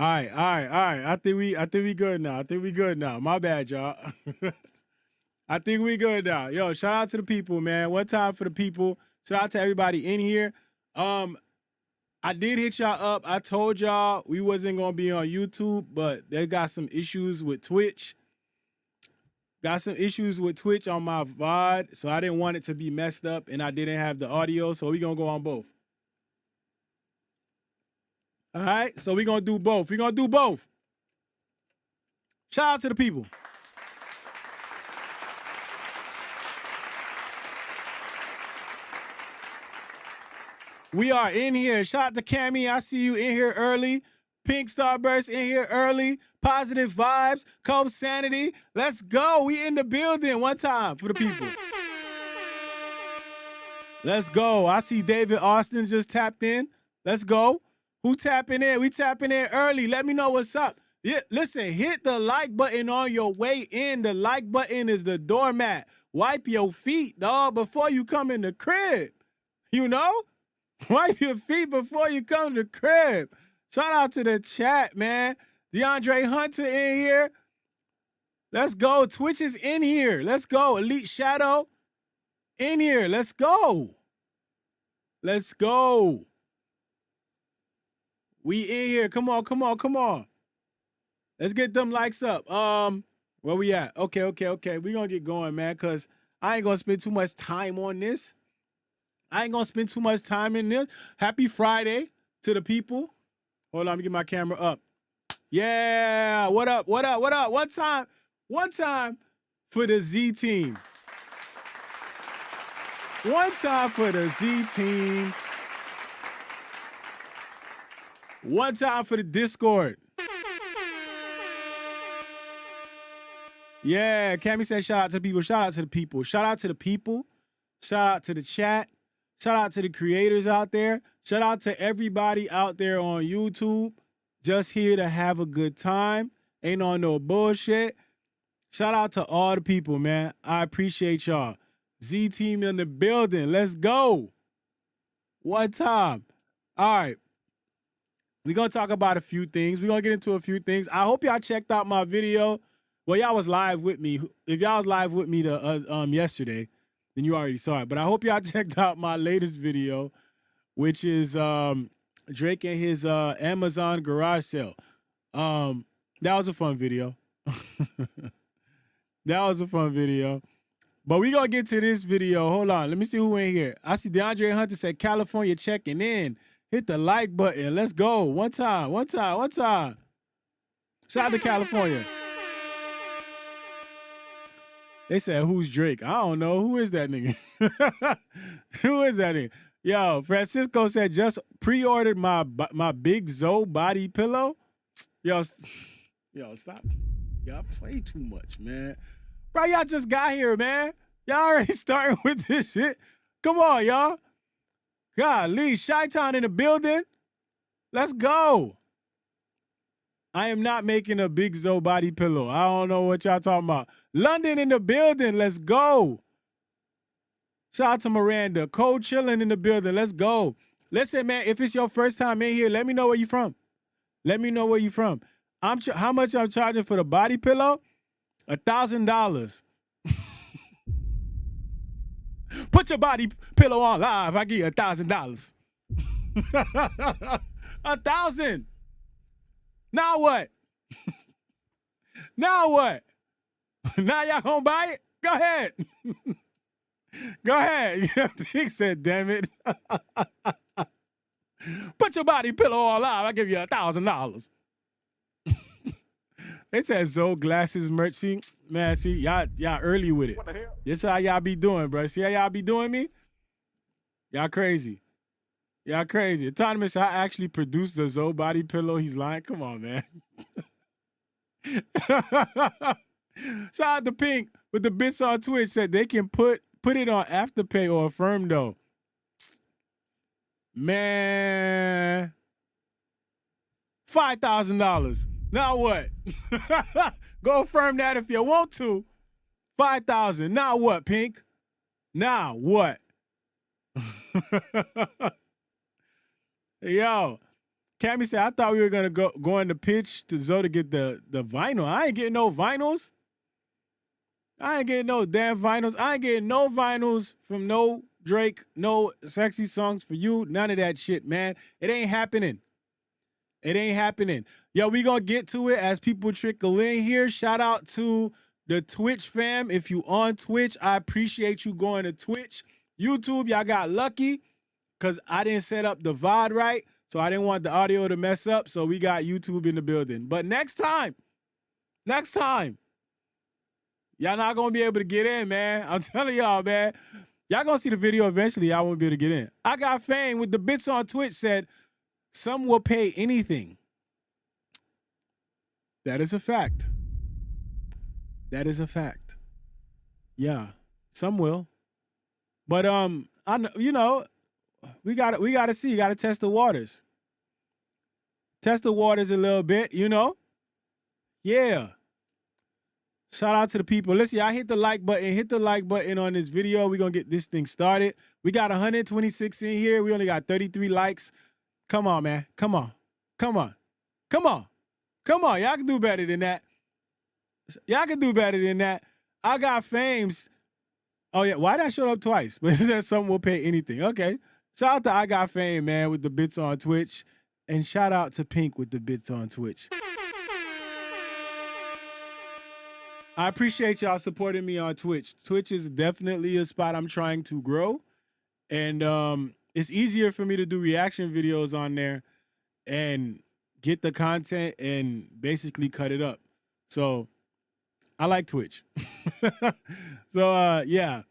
All right, all right, all right. I think we good now. I think we good now. My bad, y'all. I think we good now. Yo, shout out to the people, man. One time for the people. Shout out to everybody in here. I did hit y'all up. I told y'all we wasn't gonna be on YouTube, but they got some issues with Twitch. Got some issues with Twitch on my VOD, so I didn't want it to be messed up, and I didn't have the audio, so we gonna go on both. All right, so we gonna do both. We gonna do both. Shout out to the people. We are in here. Shout out to Cammy. I see you in here early. Pink Starburst in here early. Positive vibes. Cope Sanity. Let's go. We in the building. One time for the people. Let's go. I see David Austin just tapped in. Let's go. Who tapping in? We tapping in early. Let me know what's up. Yeah, listen, hit the like button on your way in. The like button is the doormat. Wipe your feet, dog, before you come in the crib. You know? Wipe your feet before you come to the crib. Shout out to the chat, man. DeAndre Hunter in here. Let's go. Twitch is in here. Let's go. Elite Shadow in here. Let's go. Let's go. We in here. Come on, come on, come on. Let's get them likes up. Where we at? Okay. We gonna get going, man, because I ain't gonna spend too much time on this. I ain't gonna spend too much time in this. Happy Friday to the people. Hold on, let me get my camera up. Yeah, what up? One time for the Z team. One time for the Z team. One time for the Discord. Yeah, Cammy said shout out to the people. Shout out to the people. Shout out to the people. Shout out to the chat. Shout out to the creators out there. Shout out to everybody out there on YouTube. Just here to have a good time. Ain't on no bullshit. Shout out to all the people, man. I appreciate y'all. Z team in the building. Let's go. One time. All right. We're going to talk about a few things. We're going to get into a few things. I hope y'all checked out my video. Well, y'all was live with me. If y'all was live with me yesterday, then you already saw it. But I hope y'all checked out my latest video, which is Drake and his Amazon garage sale. That was a fun video. That was a fun video. But we going to get to this video. Hold on. Let me see who in here. I see DeAndre Hunter said California checking in. Hit the like button. Let's go. One time. Shout out to California. They said, who's Drake? I don't know. Who is that nigga? Who is that nigga? Yo, Francisco said, just pre-ordered my BigZoe body pillow. Yo, stop. Y'all play too much, man. Bro, y'all just got here, man. Y'all already starting with this shit. Come on, y'all. Golly, Chi-Town in the building. Let's go. I am not making a BigZoe body pillow. I don't know what y'all talking about. London in the building. Let's go. Shout out to Miranda. Cold chilling in the building. Let's go. Listen, man, if it's your first time in here, let me know where you from. Let me know where you from. How much I'm charging for the body pillow? $1,000. Put your body pillow on live. I give you $1,000. $1,000. Now what? Now what? Now y'all gonna buy it? Go ahead. Go ahead. Pig said, damn it. Put your body pillow on live. I give you $1,000. They said Zoe glasses merch. See, man, see, y'all early with it. What the hell? This how y'all be doing, bro. See how y'all be doing me? Y'all crazy. Y'all crazy. Autonomous, I actually produced the Zoe body pillow. He's lying. Come on, man. Shout out to Pink with the bits on Twitch. Said they can put it on Afterpay or Affirm, though. Man. $5,000. Now what? Go affirm that if you want to. 5,000. Now what, Pink? Now what? Yo, Cammy said, I thought we were gonna go on the pitch to Zoe to get the vinyl. I ain't getting no vinyls. I ain't getting no damn vinyls. I ain't getting no vinyls from no Drake, no sexy songs for you. None of that shit, man. It ain't happening. It ain't happening. Yo, we gonna get to it as people trickle in here. Shout out to the Twitch fam. If you on Twitch, I appreciate you going to Twitch. YouTube, y'all got lucky because I didn't set up the VOD right. So I didn't want the audio to mess up. So we got YouTube in the building. But next time, y'all not gonna be able to get in, man. I'm telling y'all, man. Y'all gonna see the video eventually. Y'all won't be able to get in. I Got Fame with the bits on Twitch said, some will pay anything. That is a fact. That is a fact. Yeah, some will. But I know, you know, we gotta see. You gotta test the waters. Test the waters a little bit, you know. Yeah. Shout out to the people. Listen, y'all hit the like button. Hit the like button on this video. We're gonna get this thing started. We got 126 in here. We only got 33 likes. Come on, man. Come on. Come on. Come on. Come on. Y'all can do better than that. Y'all can do better than that. I Got Fames. Oh, yeah. Why did I show up twice? But it says something will pay anything. Okay. Shout out to I Got Fame, man, with the bits on Twitch. And shout out to Pink with the bits on Twitch. I appreciate y'all supporting me on Twitch. Twitch is definitely a spot I'm trying to grow. And it's easier for me to do reaction videos on there and get the content and basically cut it up. So I like Twitch. So yeah.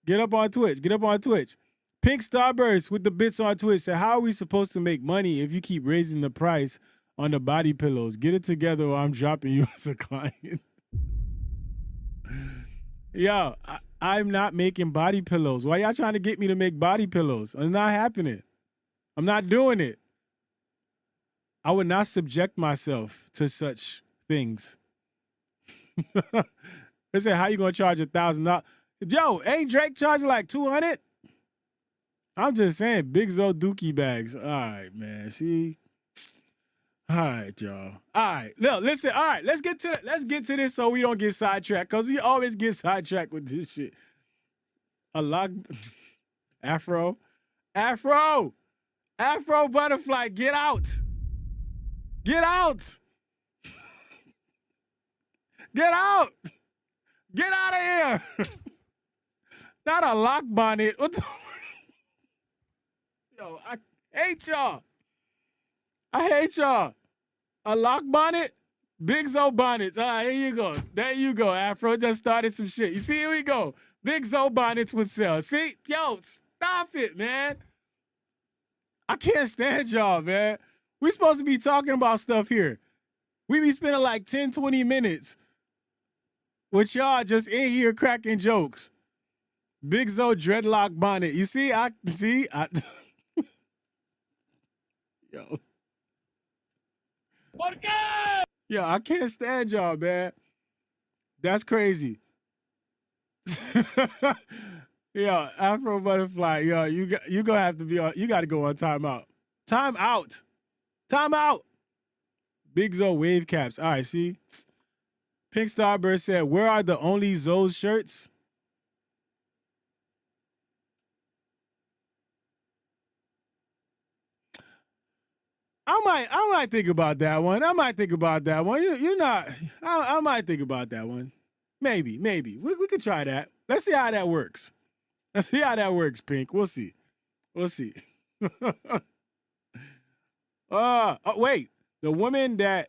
Get up on Twitch. Get up on Twitch. Pink Starburst with the bits on Twitch said, how are we supposed to make money if you keep raising the price on the body pillows? Get it together or I'm dropping you as a client. Yo, I'm not making body pillows. Why y'all trying to get me to make body pillows? It's not happening. I'm not doing it. I would not subject myself to such things. They said, how you gonna charge $1,000? Yo, ain't Drake charging like $200? I'm just saying, Big Zoe Dookie bags. All right, man. See? All right, y'all. All right. No, listen. All right, let's get to this so we don't get sidetracked, because we always get sidetracked with this shit. A lock Afro butterfly, get out. Get out. Get out. Get out of here. Not a lock bonnet. What the Yo, I hate y'all. I hate y'all. A lock bonnet? Big Zoe bonnets. All right, here you go. There you go, Afro. Just started some shit. You see, here we go. Big Zoe bonnets would sell. See? Yo, stop it, man. I can't stand y'all, man. We supposed to be talking about stuff here. We be spending like 10, 20 minutes with y'all just in here cracking jokes. Big Zoe dreadlock bonnet. You see? Yo. ¿Por qué? Yo, I can't stand y'all, man. That's crazy. Yo, Afro Butterfly, yo, you gonna have to be on. You got to go on timeout. Timeout. Timeout. Big Zoe wave caps. All right, see. Pink Starburst said, "Where are the only Zoe's shirts?" I might think about that one. I might think about that one. You're not. I might think about that one. Maybe. We could try that. Let's see how that works. Let's see how that works, Pink. We'll see. Oh, wait. The woman that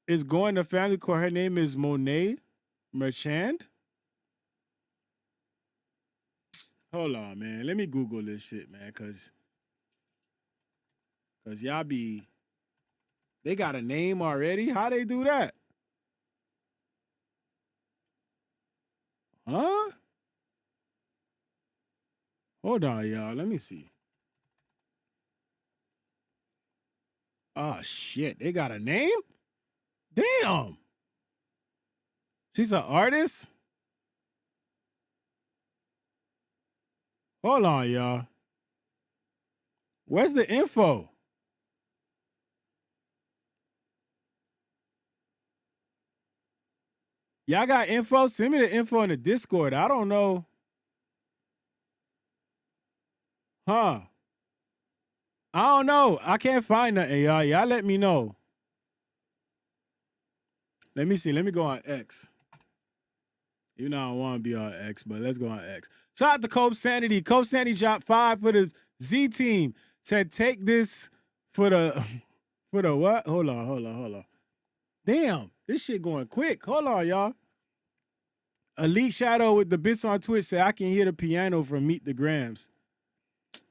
is going to family court, her name is Monet Merchand. Hold on, man. Let me Google this shit, man, because y'all they got a name already? How they do that? Huh? Hold on, y'all. Let me see. Oh, shit. They got a name? Damn. She's an artist? Hold on, y'all. Where's the info? Y'all got info? Send me the info in the Discord. I don't know. Huh. I don't know. I can't find nothing, y'all. Y'all let me know. Let me see. Let me go on X. You know I don't want to be on X, but let's go on X. Shout out to Cope Sanity. Cope Sanity dropped 5 for the Z team. Said take this for the for the what? Hold on. Damn, this shit going quick. Hold on, y'all. Elite Shadow with the bits on Twitch said I can hear the piano from Meet the Grams.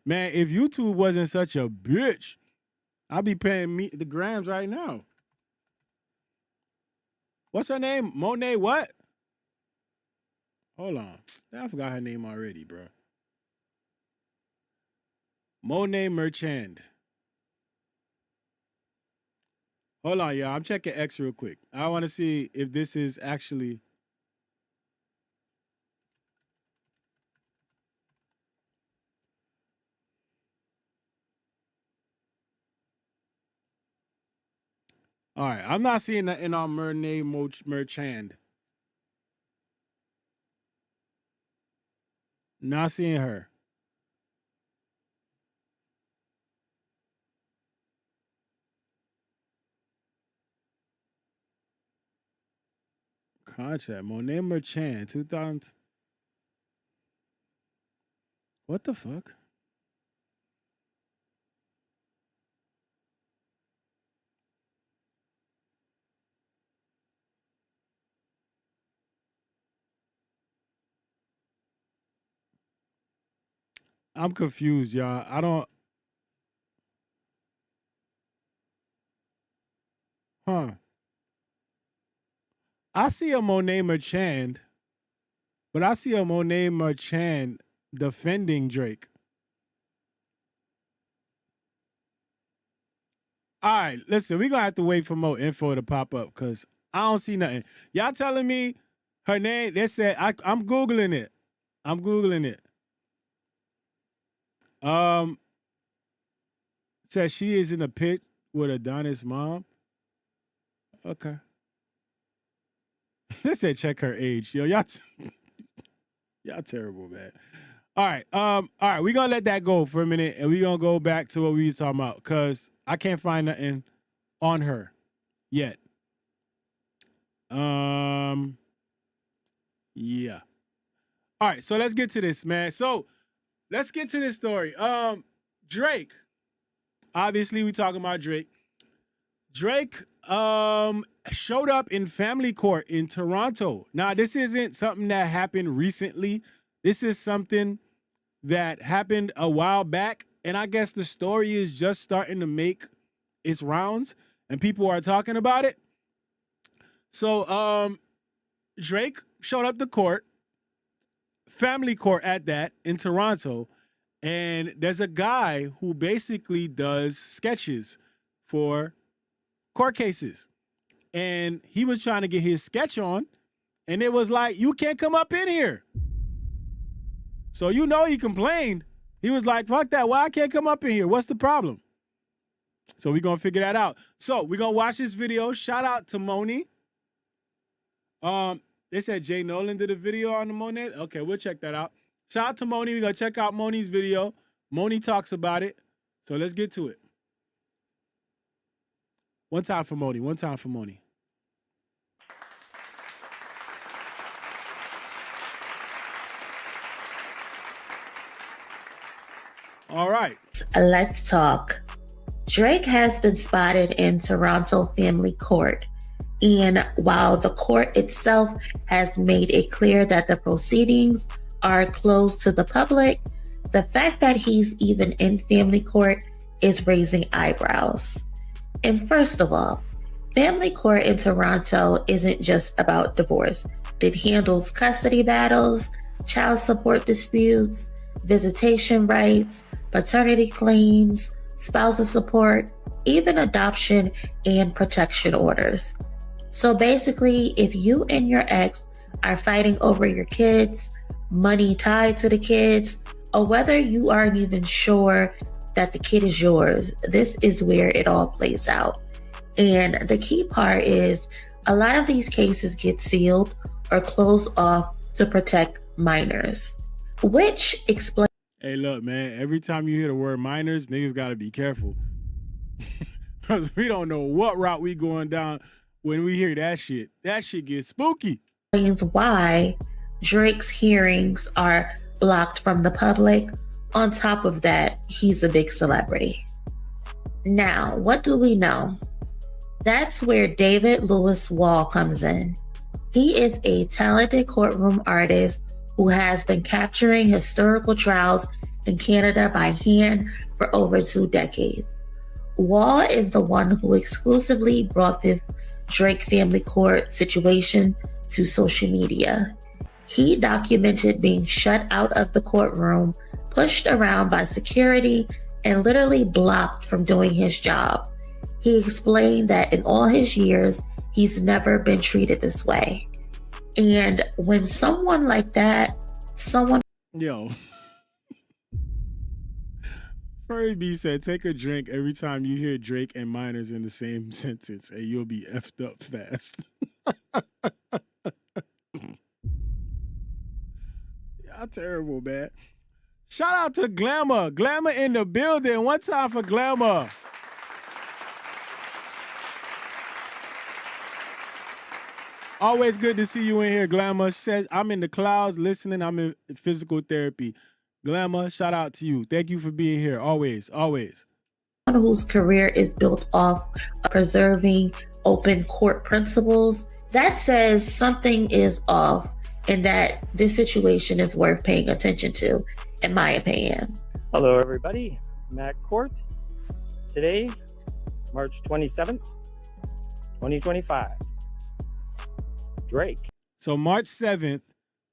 Man, if YouTube wasn't such a bitch, I'd be paying Meet the Grams right now. What's her name? Monet what? Hold on. I forgot her name already, bro. Monet Merchand. Hold on, y'all. I'm checking X real quick. I want to see if this is actually... All right, I'm not seeing that in our Monet Merchand. Not seeing her. Contract. Monet Merchand, 2000. What the fuck? I'm confused, y'all. I don't... Huh. I see a Monet Merchand, but I see a Monet Merchand defending Drake. All right, listen, we're going to have to wait for more info to pop up because I don't see nothing. Y'all telling me her name, they said, I'm Googling it. I'm Googling it. Says she is in a pit with Adonis' mom. Okay. They said check her age. Yo, y'all terrible, man. All right, we're gonna let that go for a minute and we're gonna go back to what we were talking about because I can't find nothing on her yet. Yeah. All right, so let's get to this, man. So let's get to this story. Drake. Obviously, we talking about Drake. Drake showed up in family court in Toronto. Now, this isn't something that happened recently. This is something that happened a while back. And I guess the story is just starting to make its rounds and people are talking about it. So Drake showed up to court, family court at that, in Toronto. And there's a guy who basically does sketches for court cases. And he was trying to get his sketch on. And it was like, you can't come up in here. So you know he complained. He was like, fuck that. Why I can't come up in here? What's the problem? So we're going to figure that out. So we're going to watch this video. Shout out to Moni. They said Jay Nolan did a video on the Monet. Okay, we'll check that out. Shout out to Moni. We're going to check out Moni's video. Moni talks about it. So let's get to it. One time for Moni. One time for Moni. All right. Let's talk. Drake has been spotted in Toronto family court. And while the court itself has made it clear that the proceedings are closed to the public, the fact that he's even in family court is raising eyebrows. And first of all, family court in Toronto isn't just about divorce. It handles custody battles, child support disputes, visitation rights, paternity claims, spousal support, even adoption and protection orders. So basically, if you and your ex are fighting over your kids, money tied to the kids, or whether you aren't even sure that the kid is yours, this is where it all plays out. And the key part is A lot of these cases get sealed or closed off to protect minors, which explains. Hey, look, man, every time you hear the word minors, niggas got to be careful. Because we don't know what route we going down when we hear that shit. That shit gets spooky. Why Drake's hearings are blocked from the public. On top of that, he's a big celebrity. Now, what do we know? That's where David Lewis Wall comes in. He is a talented courtroom artist who has been capturing historical trials in Canada by hand for over 2 decades. Wall is the one who exclusively brought this Drake family court situation to social media. He documented being shut out of the courtroom, pushed around by security, and literally blocked from doing his job. He explained that in all his years, he's never been treated this way. And when someone like that, Yo. Furry B said, take a drink every time you hear Drake and minors in the same sentence, and you'll be effed up fast. Y'all terrible, man. Shout out to Glamour. Glamour in the building. One time for Glamour. Always good to see you in here, Glamour. She says, I'm in the clouds listening. I'm in physical therapy. Glamour, shout out to you. Thank you for being here. Always, always. Whose career is built off of preserving open court principles, that says something is off and that this situation is worth paying attention to, in my opinion. Hello, everybody. I'm at court today, March 27th, 2025. Drake. So March 7th,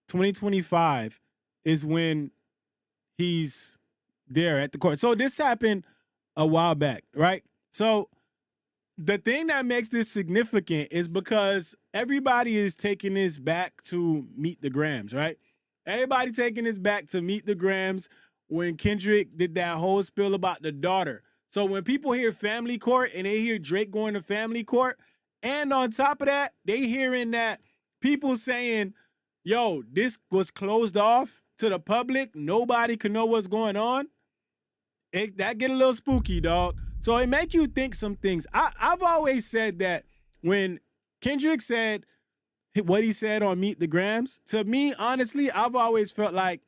2025 is when he's there at the court. So this happened a while back, right? So the thing that makes this significant is because everybody is taking this back to Meet the Grams, right? Everybody taking this back to Meet the Grams when Kendrick did that whole spill about the daughter. So when people hear family court and they hear Drake going to family court, and on top of that, they hearing that people saying, yo, this was closed off to the public. Nobody can know what's going on. That get a little spooky, dog. So it make you think some things. I've always said that when Kendrick said what he said on Meet the Grams, to me, honestly, I've always felt like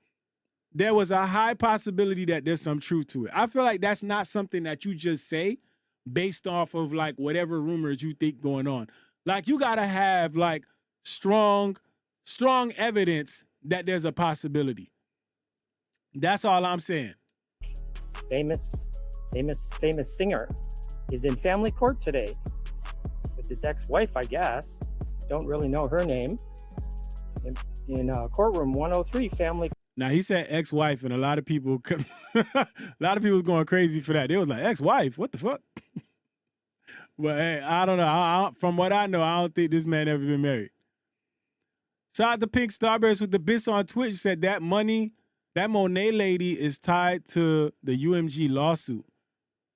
there was a high possibility that there's some truth to it. I feel like that's not something that you just say based off of like whatever rumors you think going on. Like you gotta have like strong evidence that there's a possibility. That's all I'm saying. Famous singer is in family court today with his ex-wife, I guess. Don't really know her name. In courtroom 103, family. Now he said ex-wife, and a lot of people was going crazy for that. They was like, ex-wife, what the fuck? But hey, I don't know. From what I know, I don't think this man ever been married. Shout out to Pink Starburst with the bits on Twitch. Said that money, that Monet lady is tied to the UMG lawsuit.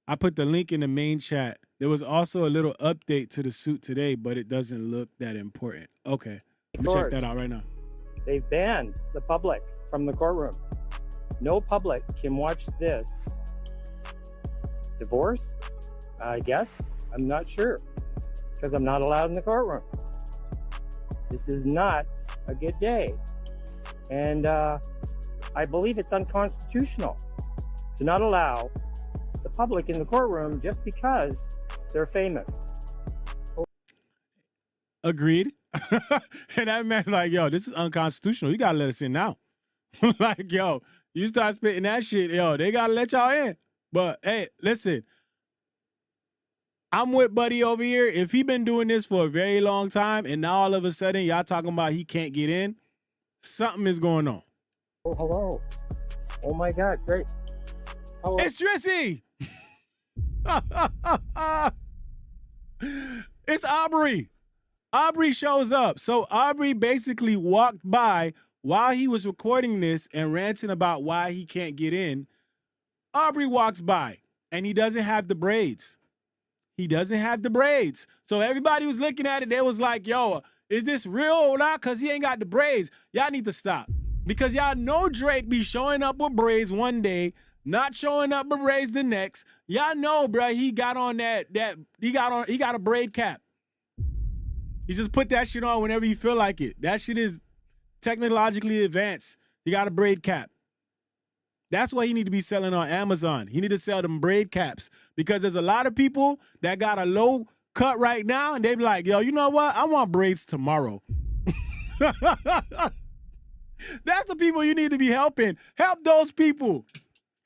I put the link in the main chat. There was also a little update to the suit today, but it doesn't look that important. Okay, let me check that out right now. They've banned the public from the courtroom. No public can watch this. Divorce? I guess. I'm not sure because I'm not allowed in the courtroom. This is not a good day. And I believe it's unconstitutional to not allow the public in the courtroom just because they're famous. Agreed. And that man's like, yo, this is unconstitutional. You gotta let us in now. Like, yo, you start spitting that shit, yo, they gotta let y'all in. But hey, listen, I'm with Buddy over here. If he been doing this for a very long time and now all of a sudden y'all talking about he can't get in, something is going on. Oh, hello. Oh my God, great. Hello. It's Trissy. It's Aubrey. Aubrey shows up. So Aubrey basically walked by while he was recording this and ranting about why he can't get in. Aubrey walks by and he doesn't have the braids. He doesn't have the braids. So everybody was looking at it, they was like, yo, is this real or not? Because he ain't got the braids. Y'all need to stop. Because y'all know Drake be showing up with braids one day, not showing up with braids the next. Y'all know, bro, he got on he got a braid cap. He just put that shit on whenever you feel like it. That shit is technologically advanced. He got a braid cap. That's what he need to be selling on Amazon. He need to sell them braid caps because there's a lot of people that got a low cut right now and they be like, yo, you know what? I want braids tomorrow. That's the people you need to be helping. Help those people.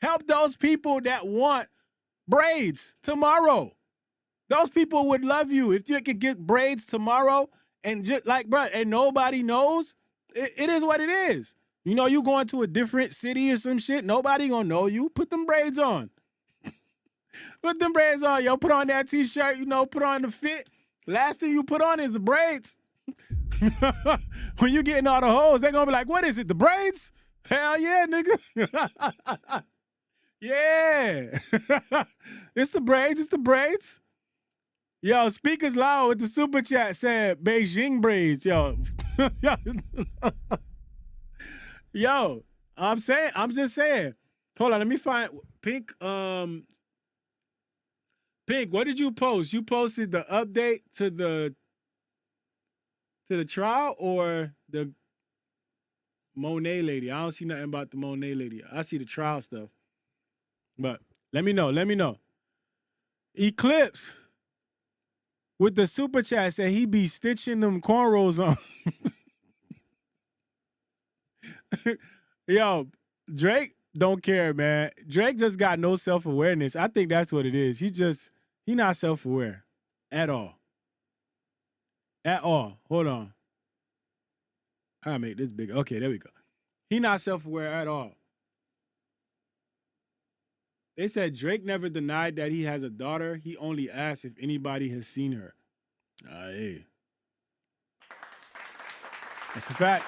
Help those people that want braids tomorrow. Those people would love you if you could get braids tomorrow and just like, bro, and nobody knows. It is what it is. You know, you going to a different city or some shit, nobody gonna know you. Put them braids on. Put them braids on, yo. Put on that t-shirt, you know, put on the fit. Last thing you put on is the braids. When you getting all the hoes, they're gonna be like, what is it, the braids? Hell yeah, nigga. Yeah. It's the braids, it's the braids. Yo, speakers loud with the super chat said Beijing braids, yo. Yo, I'm just saying. Hold on, let me find Pink. Pink, what did you post? You posted the update to the trial or the Monet lady? I don't see nothing about the Monet lady. I see the trial stuff. But let me know. Eclipse with the super chat said he be stitching them cornrows on. Yo, Drake don't care, man. Drake just got no self-awareness. I think that's what it is. He not self-aware at all. At all. Hold on. I gotta make this big. Okay, there we go. He not self-aware at all. They said Drake never denied that he has a daughter. He only asked if anybody has seen her. Hey. That's a fact.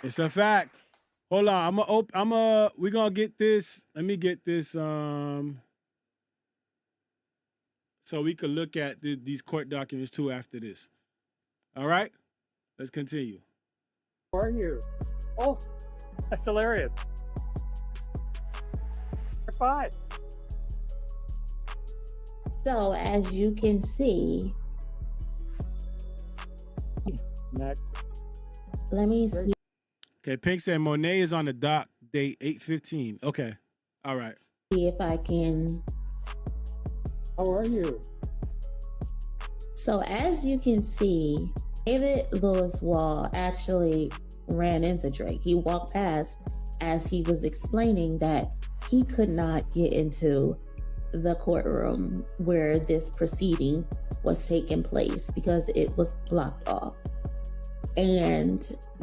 It's a fact. Hold on. We're gonna get this. Let me get this. So we could look at these court documents too after this. All right? Let's continue. How are you? Oh, that's hilarious. High five. So as you can see, let me see. Okay, Pink said Monet is on the dock date 8/15. Okay. All right. See if I can. How are you? So as you can see, David Lewis Wall actually ran into Drake. He walked past as he was explaining that he could not get into the courtroom where this proceeding was taking place because it was blocked off. And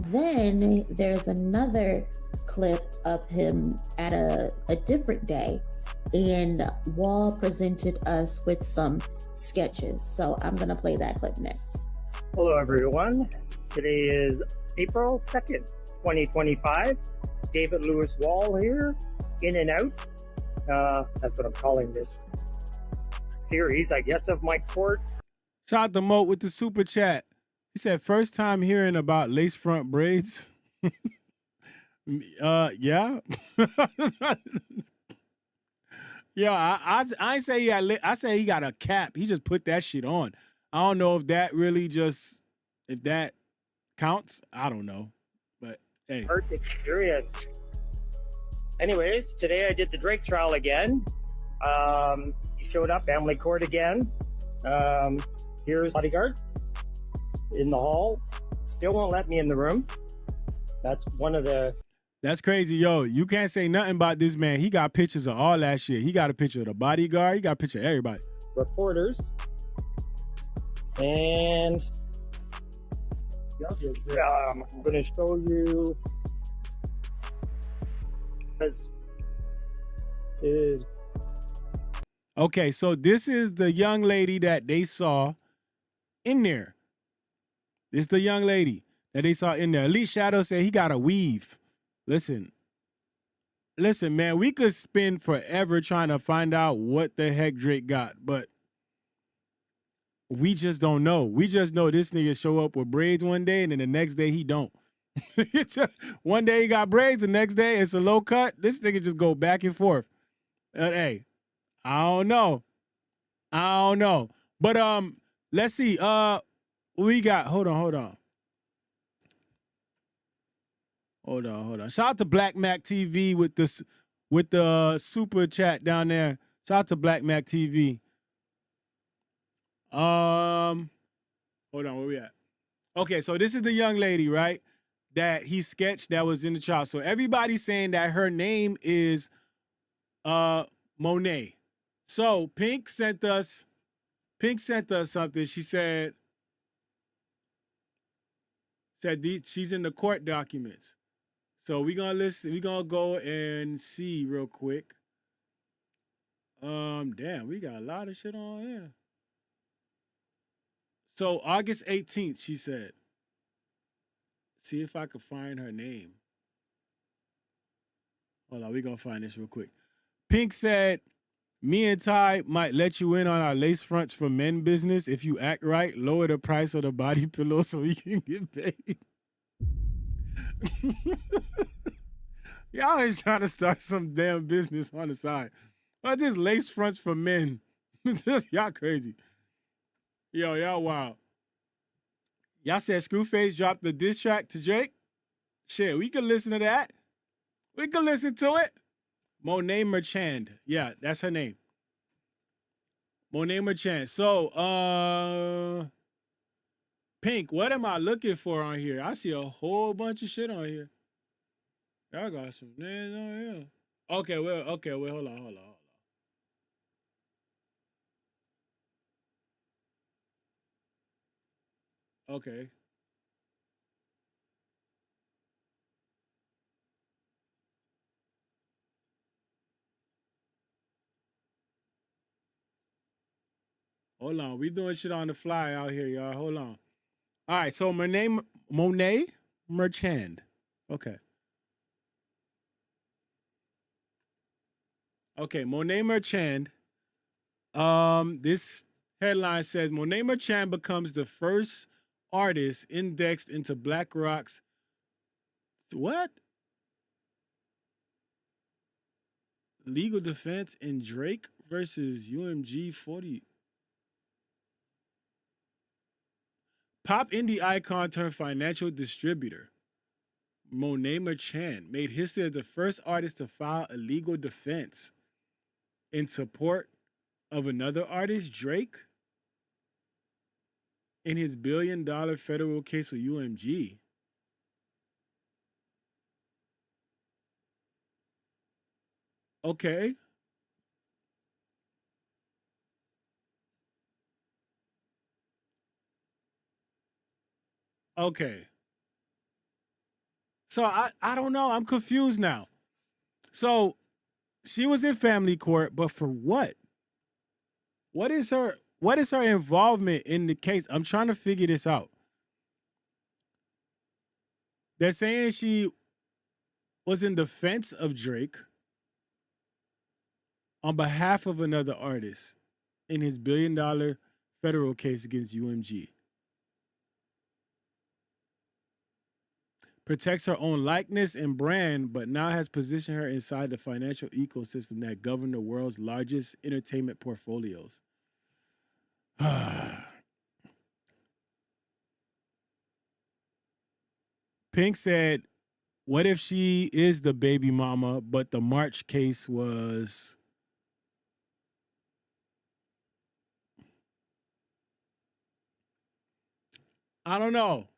then there's another clip of him at a different day, and Wall presented us with some sketches. So I'm gonna play that clip next. Hello, everyone. Today is April 2nd, 2025. David Lewis Wall here, in and out. That's what I'm calling this series, I guess, of my court. Shout out to Mo with the super chat. He said, first time hearing about lace front braids. Yeah. Yo, I ain't say he had, I say he got a cap. He just put that shit on. I don't know if that really if that counts. I don't know. But hey. Art experience. Anyways, today I did the Drake trial again. He showed up, family court again. Here's bodyguard in the hall. Still won't let me in the room. That's one of the... That's crazy, yo. You can't say nothing about this man. He got pictures of all that shit. He got a picture of the bodyguard. He got a picture of everybody. Reporters. And I'm going to show you this is... Okay, so this is the young lady that they saw in there. This is the young lady that they saw in there. Elite Shadow said he got a weave. Listen, listen, man, we could spend forever trying to find out what the heck Drake got, but we just don't know. We just know this nigga show up with braids one day and then the next day he don't. One day he got braids, the next day it's a low cut. This nigga just go back and forth. Hey, I don't know. But let's see. We got hold on. Shout out to Black Mac TV with the super chat down there. Shout out to Black Mac TV. Hold on, where we at? Okay, so this is the young lady, right? That he sketched that was in the trial. So everybody's saying that her name is Monet. So Pink sent us something. She said she's in the court documents. So we're gonna go and see real quick. Damn, we got a lot of shit on here. So August 18th, she said. See if I could find her name. Hold on, we're gonna find this real quick. Pink said, me and Ty might let you in on our lace fronts for men business if you act right, lower the price of the body pillow so we can get paid. Y'all ain't trying to start some damn business on the side. But this lace fronts for men. Y'all crazy. Yo, y'all wild. Y'all said Screwface dropped the diss track to Drake? Shit, we can listen to that. We can listen to it. Monet Merchand. Yeah, that's her name. Monet Merchand. So, Pink, what am I looking for on here? I see a whole bunch of shit on here. Y'all got some names on here. Okay, wait, hold on. Okay. Hold on. We doing shit on the fly out here, y'all. Hold on. All right, so my name Monet Merchand. Okay. Okay, Monet Merchand. This headline says Monet Merchand becomes the first artist indexed into BlackRock's what? Legal defense in Drake versus UMG 40. Pop indie icon turned financial distributor. Monet Merchand made history as the first artist to file a legal defense in support of another artist, Drake, in his billion-dollar federal case with UMG. Okay. Okay. So I don't know. I'm confused now. So she was in family court, but for what? What is her involvement in the case? I'm trying to figure this out. They're saying she was in defense of Drake on behalf of another artist in his billion-dollar federal case against UMG. Protects her own likeness and brand, but now has positioned her inside the financial ecosystem that govern the world's largest entertainment portfolios. Pink said, what if she is the baby mama, but the March case was... I don't know.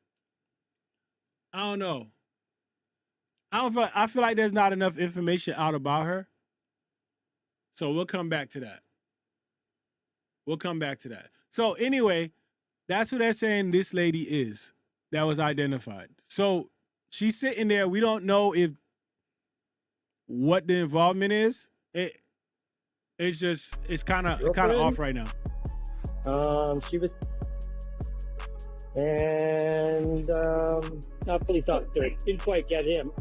I feel like there's not enough information out about her. So we'll come back to that. So anyway, that's who they're saying this lady is that was identified. So she's sitting there. We don't know what the involvement is. It's kind of off right now. She was, and not police officer. Didn't quite get him.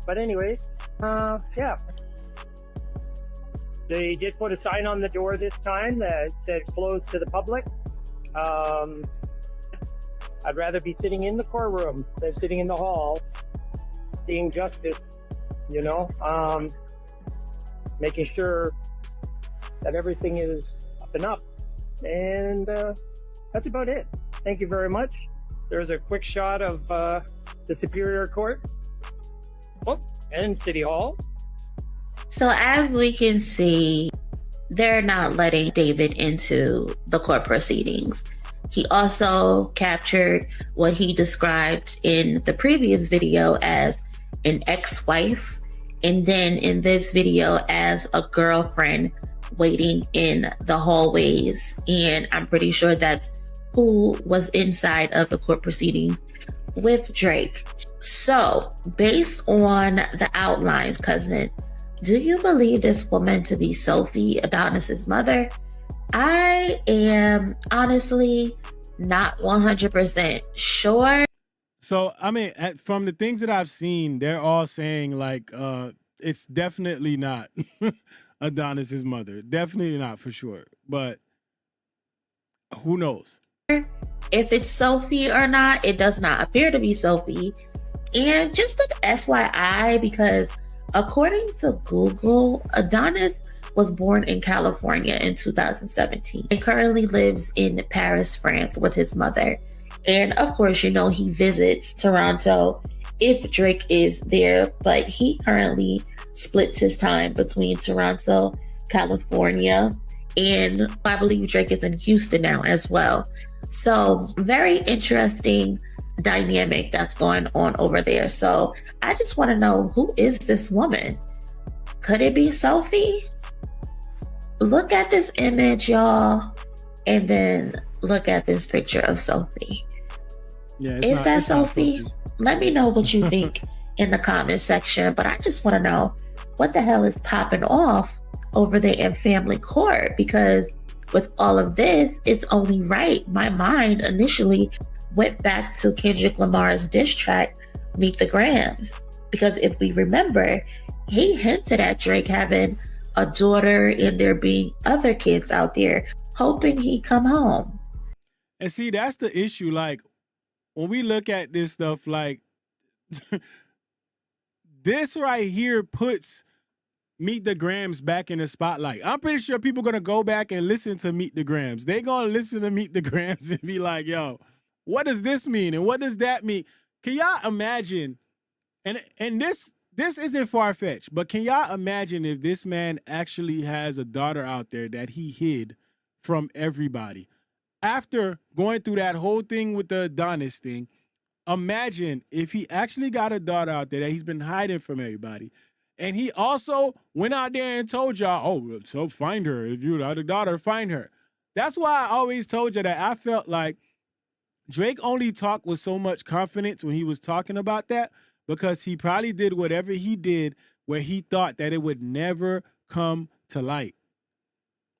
But anyways, Yeah. They did put a sign on the door this time that said closed to the public. I'd rather be sitting in the courtroom than sitting in the hall, seeing justice, you know, making sure that everything is up and up. And that's about it. Thank you very much. There's a quick shot of the Superior Court and City Hall. So as we can see, they're not letting David into the court proceedings. He also captured what he described in the previous video as an ex-wife, and then in this video as a girlfriend waiting in the hallways. And I'm pretty sure that's who was inside of the court proceedings with Drake. So based on the outlines, cousin, do you believe this woman to be Sophie, Adonis's mother? I am honestly not 100% sure. So, I mean, from the things that I've seen, they're all saying like, it's definitely not Adonis's mother. Definitely not for sure. But who knows? If it's Sophie or not, it does not appear to be Sophie. And just an FYI, because according to Google, Adonis was born in California in 2017 and currently lives in Paris, France with his mother. And of course, you know, he visits Toronto if Drake is there, but he currently splits his time between Toronto, California, and I believe Drake is in Houston now as well. So very interesting dynamic that's going on over there. So I just want to know, who is this woman? Could it be Sophie? Look at this image, y'all, and then look at this picture of Sophie. Yeah, is that Sophie? Let me know what you think in the comment section. But I just want to know what the hell is popping off over there in family court, because with all of this, it's only right. My mind initially went back to Kendrick Lamar's diss track, Meet the Grams. Because if we remember, he hinted at Drake having a daughter and there being other kids out there, hoping he'd come home. And see, that's the issue. Like, when we look at this stuff, like, this right here puts Meet the Grams back in the spotlight. I'm pretty sure people are going to go back and listen to Meet the Grams. They're going to listen to Meet the Grams and be like, yo, what does this mean? And what does that mean? Can y'all imagine? And this isn't far-fetched, but can y'all imagine if this man actually has a daughter out there that he hid from everybody? After going through that whole thing with the Adonis thing, imagine if he actually got a daughter out there that he's been hiding from everybody. And he also went out there and told y'all, oh, so find her. If you got a daughter, find her. That's why I always told you that I felt like Drake only talked with so much confidence when he was talking about that, because he probably did whatever he did where he thought that it would never come to light.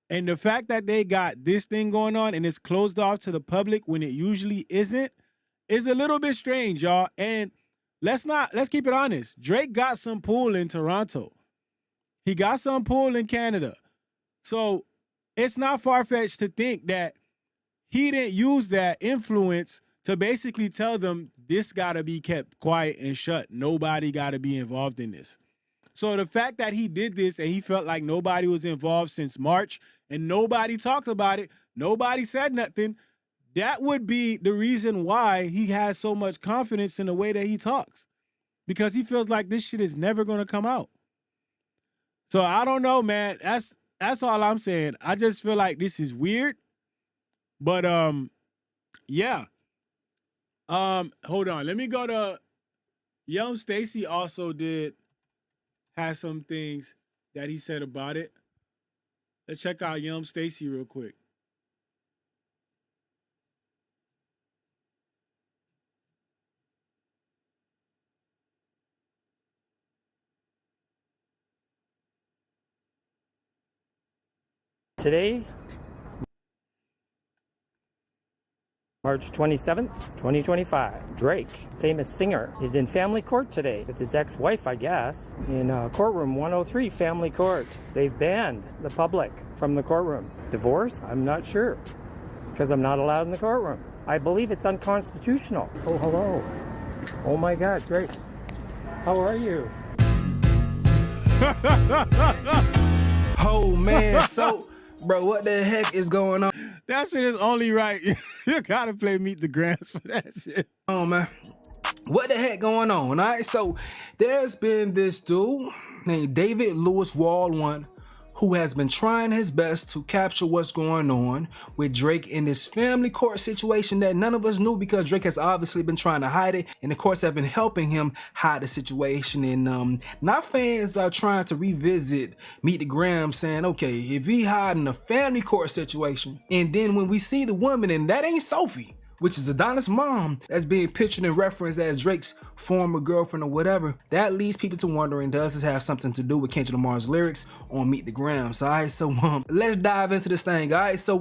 And the fact that they got this thing going on and it's closed off to the public when it usually isn't is a little bit strange, y'all. And let's keep it honest. Drake got some pull in Toronto. He got some pull in Canada. So it's not far-fetched to think that he didn't use that influence to basically tell them this got to be kept quiet and shut. Nobody got to be involved in this. So the fact that he did this and he felt like nobody was involved since March and nobody talked about it, nobody said nothing, that would be the reason why he has so much confidence in the way that he talks, because he feels like this shit is never going to come out. So I don't know, man. That's all I'm saying. I just feel like this is weird. But yeah. Hold on. Let me go to Young Stacy also has some things that he said about it. Let's check out Young Stacy real quick. Today March 27th, 2025. Drake, famous singer, is in family court today with his ex-wife, I guess, in courtroom 103, family court. They've banned the public from the courtroom. Divorce? I'm not sure, because I'm not allowed in the courtroom. I believe it's unconstitutional. Oh, hello. Oh my God, Drake. How are you? Oh man, so bro, what the heck is going on? That shit is only right. You gotta play Meet the Grams for that shit. Oh man, what the heck going on? All right, so there's been this dude named David Lewis Wall who has been trying his best to capture what's going on with Drake in this family court situation that none of us knew, because Drake has obviously been trying to hide it, and the courts have been helping him hide the situation. And now fans are trying to revisit Meet the Graham, saying, okay, if he hiding a family court situation, and then when we see the woman, and that ain't Sophie, which is Adonis' mom, that's being pictured and referenced as Drake's former girlfriend or whatever, that leads people to wondering, does this have something to do with Kendrick Lamar's lyrics on Meet the Grams? Alright, so let's dive into this thing. Alright, so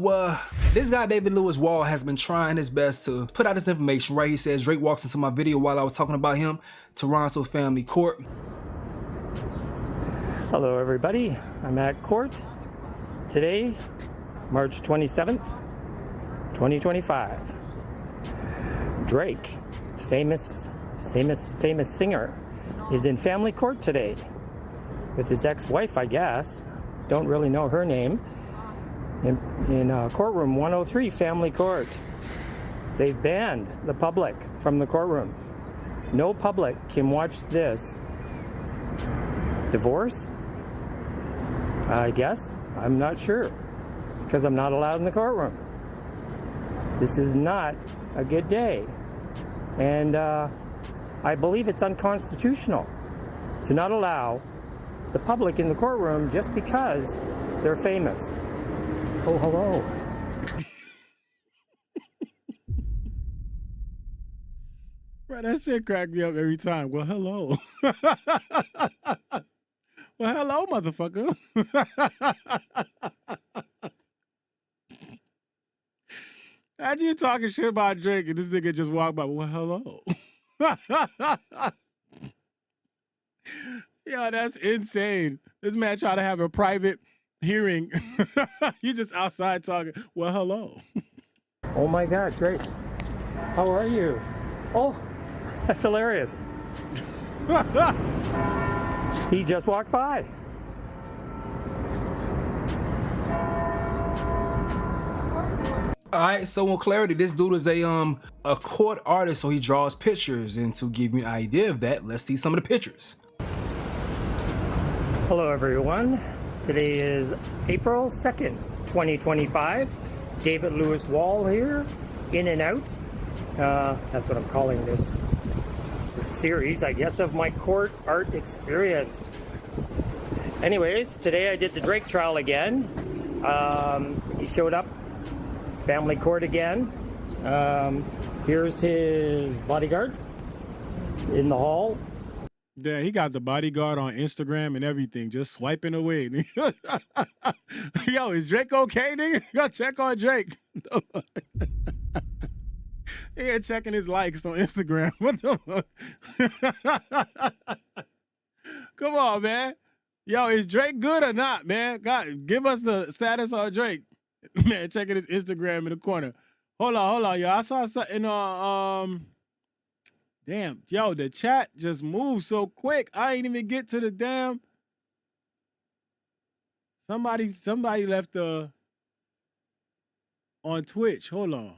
this guy David Lewis Wall has been trying his best to put out this information, right? He says, Drake walks into my video while I was talking about him, Toronto family court. Hello everybody, I'm at court today, March 27th, 2025. Drake, famous singer, is in family court today with his ex-wife, I guess. Don't really know her name. In courtroom 103, family court. They've banned the public from the courtroom. No public can watch this. Divorce? I guess. I'm not sure, because I'm not allowed in the courtroom. This is not a good day. And I believe it's unconstitutional to not allow the public in the courtroom just because they're famous. Oh, hello. Bro, that shit cracked me up every time. Well, hello. Well, hello, motherfucker. Imagine you talking shit about Drake and this nigga just walked by. Well, hello. Yo, that's insane. This man tried to have a private hearing. You just outside talking. Well, hello. Oh my God, Drake. How are you? Oh, that's hilarious. He just walked by. Alright, so on clarity, this dude is a court artist, so he draws pictures, and to give you an idea of that, let's see some of the pictures. Hello everyone. Today is April 2nd, 2025. David Lewis Wall here, in and out. That's what I'm calling this series, I guess, of my court art experience. Anyways, today I did the Drake trial again. He showed up, family court again. Here's his bodyguard in the hall. Yeah, he got the bodyguard on Instagram and everything, just swiping away. Yo, is Drake okay, nigga? You gotta check on Drake. He ain't checking his likes on Instagram. What the fuck? Come on, man. Yo, is Drake good or not, man? God, give us the status on Drake. Man, checking his Instagram in the corner. Hold on, yo. I saw something on, damn, yo, the chat just moved so quick. I ain't even get to the damn. Somebody left on Twitch. Hold on.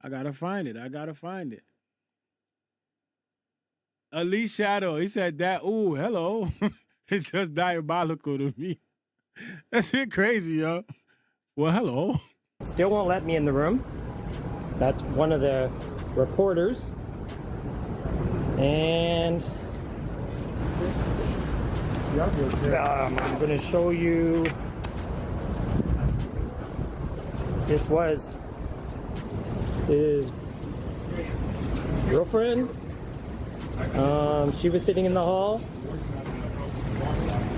I gotta find it. Elite Shadow, he said that. Ooh, hello. It's just diabolical to me. That's shit crazy, yo. Well, hello. Still won't let me in the room. That's one of the reporters. And I'm going to show you. This was his girlfriend. She was sitting in the hall.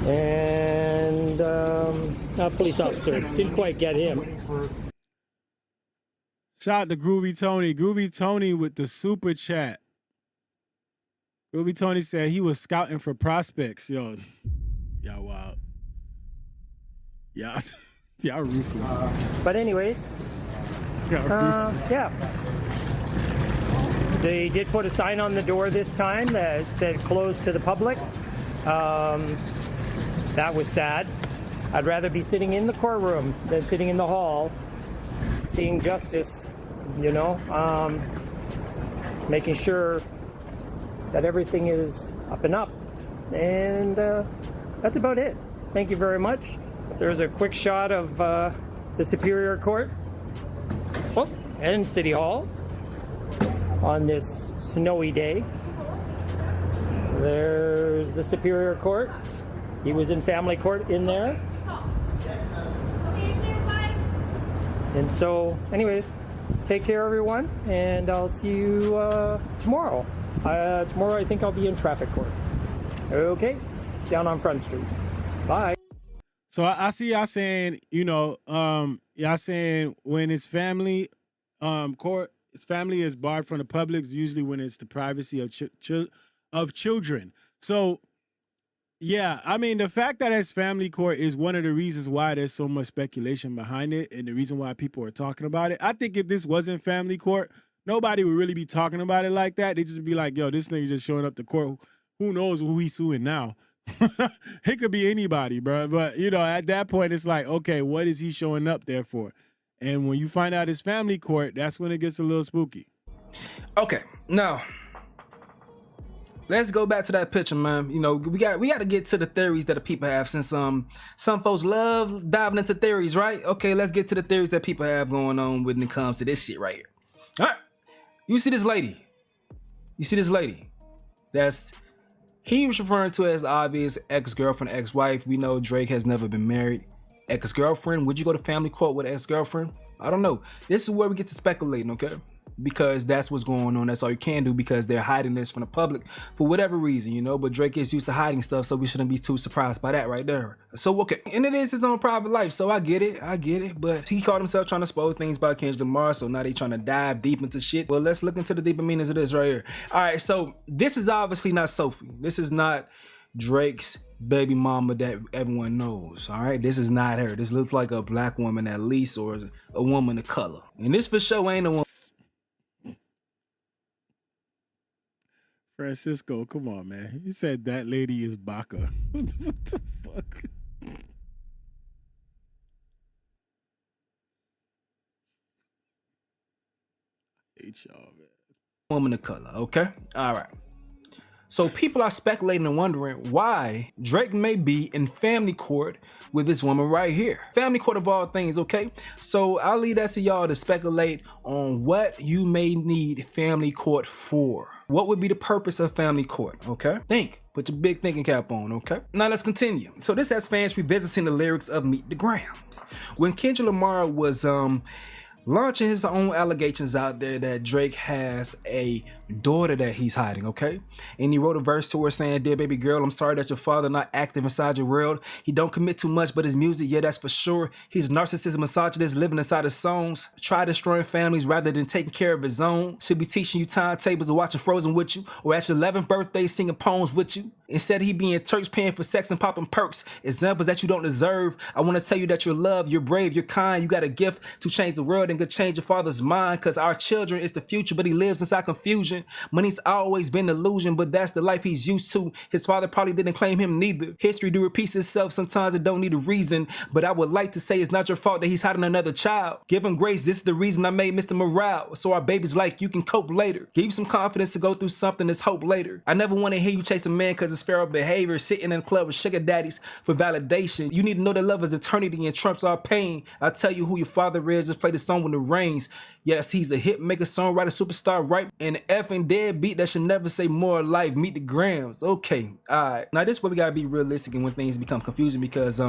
And a police officer didn't quite get him. Shout out to Groovy Tony. Groovy Tony with the super chat. Groovy Tony said he was scouting for prospects. Yo, y'all wild. Y'all ruthless. But anyways, Y'all ruthless. yeah. They did put a sign on the door this time that said closed to the public. That was sad. I'd rather be sitting in the courtroom than sitting in the hall, seeing justice, you know, making sure that everything is up and up. And that's about it. Thank you very much. There's a quick shot of the Superior Court and City Hall on this snowy day. There's the Superior Court. He was in family court in there. And so, anyways, take care, everyone, and I'll see you tomorrow. Tomorrow, I think I'll be in traffic court. Okay, down on Front Street. Bye. So I see y'all saying, you know, y'all saying when it's family court, his family is barred from the public, usually when it's the privacy of children. So, yeah, I mean, the fact that it's family court is one of the reasons why there's so much speculation behind it and the reason why people are talking about it. I think if this wasn't family court, nobody would really be talking about it like that. They'd just be like, yo, this nigga just showing up to court. Who knows who he's suing now? It could be anybody, bro. But, you know, at that point, it's like, okay, what is he showing up there for? And when you find out it's family court, that's when it gets a little spooky. Okay, now let's go back to that picture, man. You know, we got to get to the theories that the people have, since some folks love diving into theories, right? Okay, let's get to the theories that people have going on when it comes to this shit right here. All right, you see this lady? That's he was referring to as the obvious ex-girlfriend, ex-wife. We know Drake has never been married. Ex-girlfriend, would you go to family court with an ex-girlfriend? I don't know. This is where we get to speculating, okay? Because that's what's going on. That's all you can do, because they're hiding this from the public for whatever reason, you know. But Drake is used to hiding stuff, so we shouldn't be too surprised by that right there. So, okay. And it is his own private life, so I get it. But he caught himself trying to spoil things about Kendrick Lamar, so now they trying to dive deep into shit. Well, let's look into the deeper meanings of this right here. All right, so this is obviously not Sophie. This is not Drake's baby mama that everyone knows. All right, this is not her. This looks like a black woman at least, or a woman of color. And this for sure ain't a woman. Francisco, come on, man. He said that lady is Baca. What the fuck? I hate y'all, man. Woman of color, okay? All right. So people are speculating and wondering why Drake may be in family court with this woman right here. Family court of all things, okay? So I'll leave that to y'all to speculate on what you may need family court for. What would be the purpose of family court, okay? Think. Put your big thinking cap on, okay? Now let's continue. So this has fans revisiting the lyrics of Meet the Grams. When Kendrick Lamar was launching his own allegations out there that Drake has a daughter that he's hiding, okay? And he wrote a verse to her saying, "Dear baby girl, I'm sorry that your father not active inside your world. He don't commit too much, but his music, yeah, that's for sure. He's a narcissist, misogynist, living inside his songs. Try destroying families rather than taking care of his own. Should be teaching you timetables or watching Frozen with you, or at your 11th birthday singing poems with you. Instead, he being Turks paying for sex and popping perks, examples that you don't deserve. I want to tell you that you're loved, you're brave, you're kind. You got a gift to change the world and could change your father's mind, because our children is the future, but he lives inside confusion. Money's always been an illusion, but that's the life he's used to. His father probably didn't claim him neither. History do repeats itself, sometimes it don't need a reason, but I would like to say it's not your fault that he's hiding another child. Give him grace, this is the reason I made Mr. Morale, so our babies like you can cope later. Give you some confidence to go through something that's hope later. I never want to hear you chase a man because it's feral behavior, sitting in a club with sugar daddies for validation. You need to know that love is eternity and trumps our pain. I'll tell you who your father is, just play the song when it rains. Yes, he's a hit maker, songwriter, superstar, right? And effing deadbeat that should never say more life. Meet the Grams. Okay, all right. Now this is where we gotta be realistic and when things become confusing, because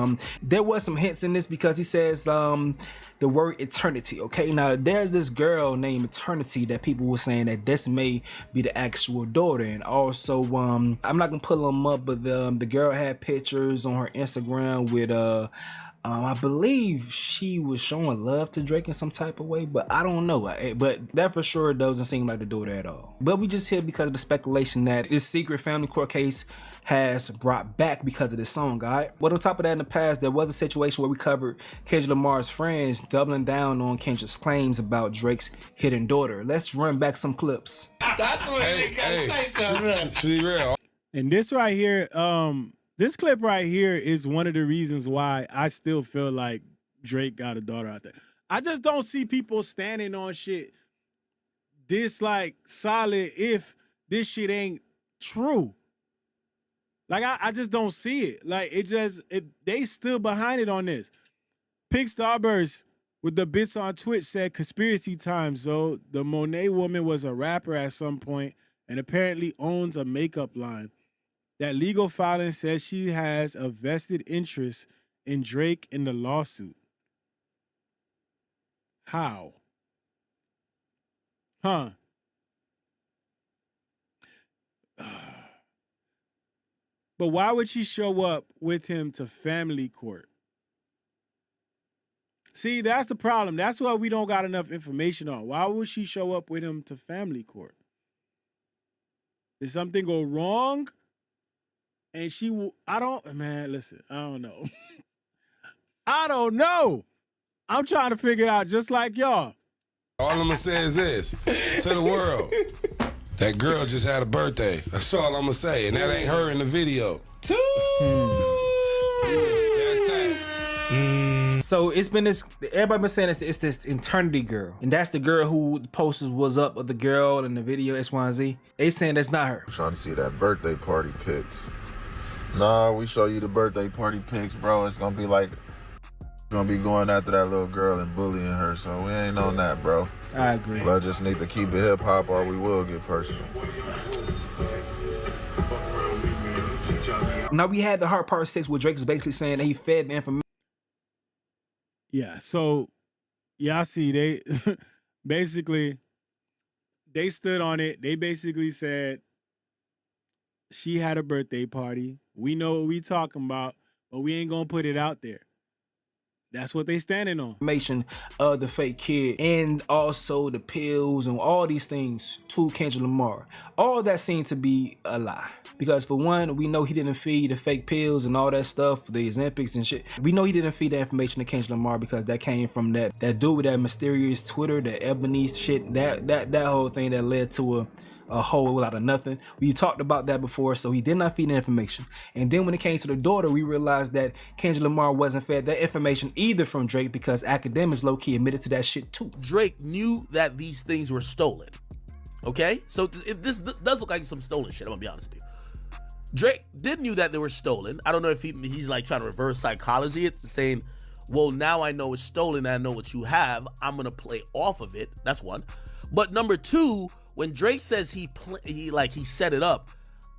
there was some hints in this, because he says the word eternity. Okay, now there's this girl named Eternity that people were saying that this may be the actual daughter, and also I'm not gonna pull them up, but the girl had pictures on her Instagram with I believe she was showing love to Drake in some type of way, but I don't know. But that for sure doesn't seem like the daughter at all. But we just here because of the speculation that this secret family court case has brought back because of this song, all right? But on top of that, in the past, there was a situation where we covered Kendrick Lamar's friends doubling down on Kendrick's claims about Drake's hidden daughter. Let's run back some clips. That's what they gotta say something. Should be real. And this right here, this clip right here is one of the reasons why I still feel like Drake got a daughter out there. I just don't see people standing on shit this like solid if this shit ain't true. Like I just don't see it. Like if they still behind it on this. Pink Starburst with the bits on Twitch said conspiracy time. So the Monet woman was a rapper at some point and apparently owns a makeup line. That legal filing says she has a vested interest in Drake in the lawsuit. How? Huh? But why would she show up with him to family court? See, that's the problem. That's why we don't got enough information on. Why would she show up with him to family court? Did something go wrong? And I don't know. I don't know. I'm trying to figure it out just like y'all. All I'm gonna say is this to the world. That girl just had a birthday. That's all I'm gonna say. And that ain't her in the video. So it's been this, everybody been saying it's this eternity girl. And that's the girl who the posters was up of the girl in the video, X, Y, and Z. They saying that's not her. I'm trying to see that birthday party pics. Nah, we show you the birthday party pics, bro. It's gonna be like, gonna be going after that little girl and bullying her, so we ain't on that, bro. I agree. I just need to keep it hip hop or we will get personal. Now we had the hard part 6 where Drake is basically saying that he fed the information. Yeah, so y'all see they basically they stood on it. They basically said she had a birthday party. We know what we talking about, but we ain't gonna put it out there. That's what they standing on. Information of the fake kid and also the pills and all these things to Kendrick Lamar. All that seemed to be a lie. Because for one, we know he didn't feed the fake pills and all that stuff, the Ozempics and shit. We know he didn't feed that information to Kendrick Lamar because that came from that dude with that mysterious Twitter, that Ebony shit, that whole thing that led to a whole lot of nothing. We talked about that before, so he did not feed the information. And then when it came to the daughter, we realized that Kendrick Lamar wasn't fed that information either from Drake because academics low-key admitted to that shit too. Drake knew that these things were stolen. Okay? So this does look like some stolen shit, I'm gonna be honest with you. Drake did knew that they were stolen. I don't know if he's like trying to reverse psychology it, saying, well, now I know it's stolen and I know what you have. I'm gonna play off of it. That's one. But number two, when Drake says he set it up,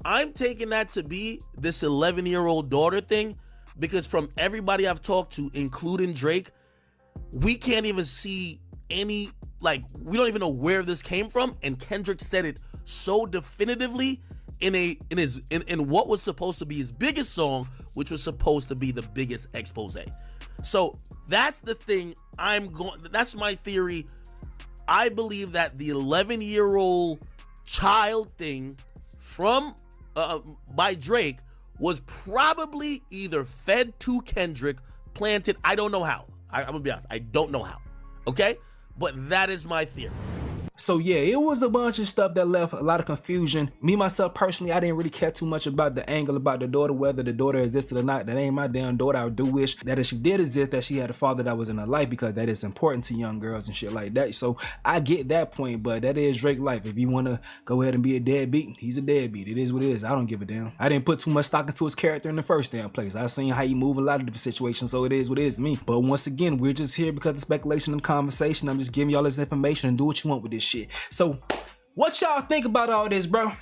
I'm taking that to be this 11-year-old daughter thing because from everybody I've talked to, including Drake, we can't even see any, we don't even know where this came from. And Kendrick said it so definitively in what was supposed to be his biggest song, which was supposed to be the biggest expose. So that's the thing that's my theory. I believe that the 11-year-old child thing from by Drake was probably either fed to Kendrick, planted. I don't know how. I'm gonna be honest. I don't know how. Okay, but that is my theory. So yeah, it was a bunch of stuff that left a lot of confusion. Me, myself, personally, I didn't really care too much about the angle about the daughter, whether the daughter existed or not. That ain't my damn daughter. I do wish that if she did exist, that she had a father that was in her life because that is important to young girls and shit like that. So I get that point, but that is Drake's life. If you want to go ahead and be a deadbeat, he's a deadbeat. It is what it is. I don't give a damn. I didn't put too much stock into his character in the first damn place. I seen how he move a lot of different situations, so it is what it is to me. But once again, we're just here because of speculation and conversation. I'm just giving y'all this information and do what you want with this shit. So what y'all think about all this, bro?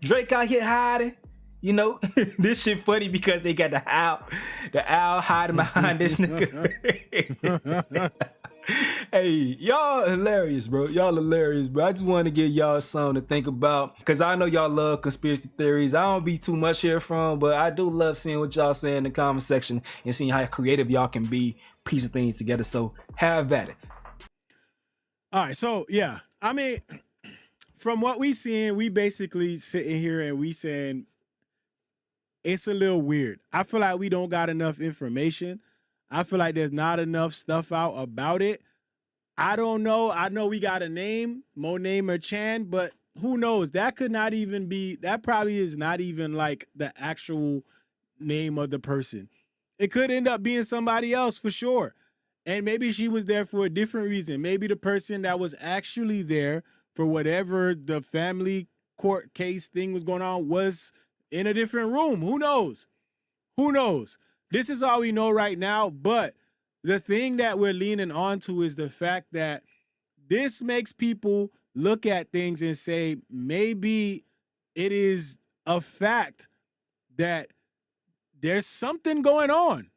Drake out here hiding, you know? This shit funny because they got the owl hiding behind this nigga. Hey, y'all hilarious, bro. Y'all hilarious, bro. I just wanted to give y'all something to think about because I know y'all love conspiracy theories. I don't be too much here from, but I do love seeing what y'all say in the comment section and seeing how creative y'all can be piecing things together. So have at it. All right, so yeah, I mean, from what we seeing, we basically sitting here and we saying it's a little weird. I feel like we don't got enough information. I feel like there's not enough stuff out about it. I don't know. I know we got a name, Monet Merchant, but who knows? That could not even be, that probably is not even like the actual name of the person. It could end up being somebody else for sure. And maybe she was there for a different reason. Maybe the person that was actually there for whatever the family court case thing was going on was in a different room. Who knows? Who knows? This is all we know right now. But the thing that we're leaning on to is the fact that this makes people look at things and say, maybe it is a fact that there's something going on.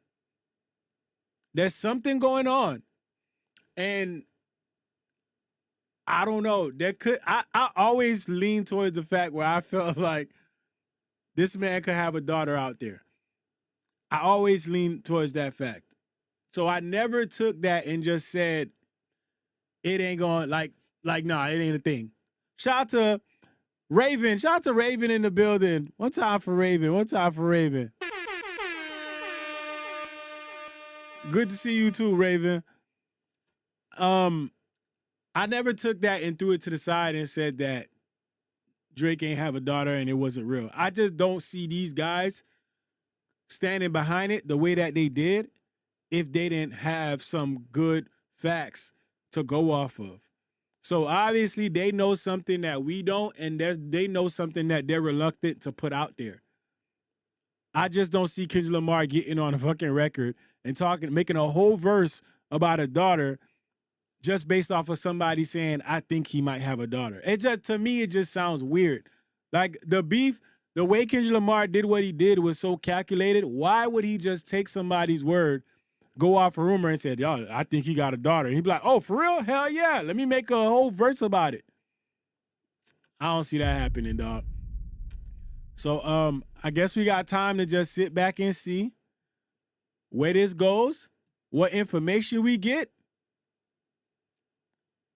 There's something going on. And I don't know. I always lean towards the fact where I felt like this man could have a daughter out there. I always lean towards that fact. So I never took that and just said, it ain't going nah, it ain't a thing. Shout out to Raven. Shout out to Raven in the building. One time for Raven. One time for Raven. Good to see you too, Raven. I never took that and threw it to the side and said that Drake ain't have a daughter and it wasn't real. I just don't see these guys standing behind it the way that they did if they didn't have some good facts to go off of. So obviously they know something that we don't, and they know something that they're reluctant to put out there. I just don't see Kendrick Lamar getting on a fucking record and making a whole verse about a daughter just based off of somebody saying, I think he might have a daughter. To me, it just sounds weird. Like the beef, the way Kendrick Lamar did what he did was so calculated. Why would he just take somebody's word, go off a rumor and said, yo, I think he got a daughter? And he'd be like, oh, for real? Hell yeah. Let me make a whole verse about it. I don't see that happening, dog. So I guess we got time to just sit back and see where this goes, what information we get,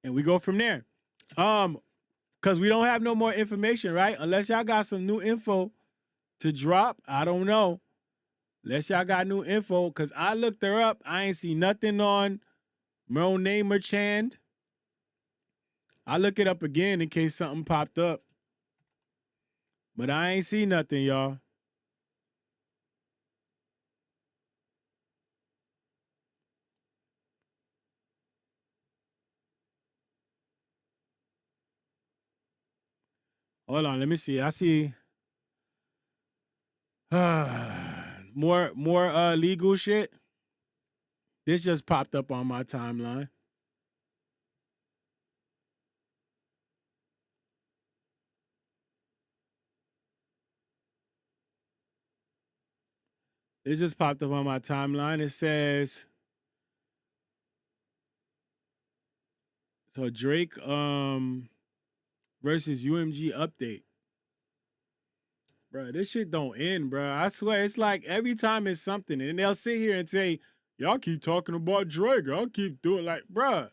and we go from there. Because we don't have no more information, right? Unless y'all got some new info to drop. I don't know. Unless y'all got new info, because I looked her up. I ain't see nothing on Monet Merchant. I'll look it up again in case something popped up. But I ain't see nothing, y'all. Hold on, let me see. I see more legal shit. This just popped up on my timeline. It just popped up on my timeline. It says, so Drake versus UMG update. Bro, this shit don't end, bro. I swear, it's like every time it's something, and they'll sit here and say, y'all keep talking about Drake. I'll keep doing like, bro.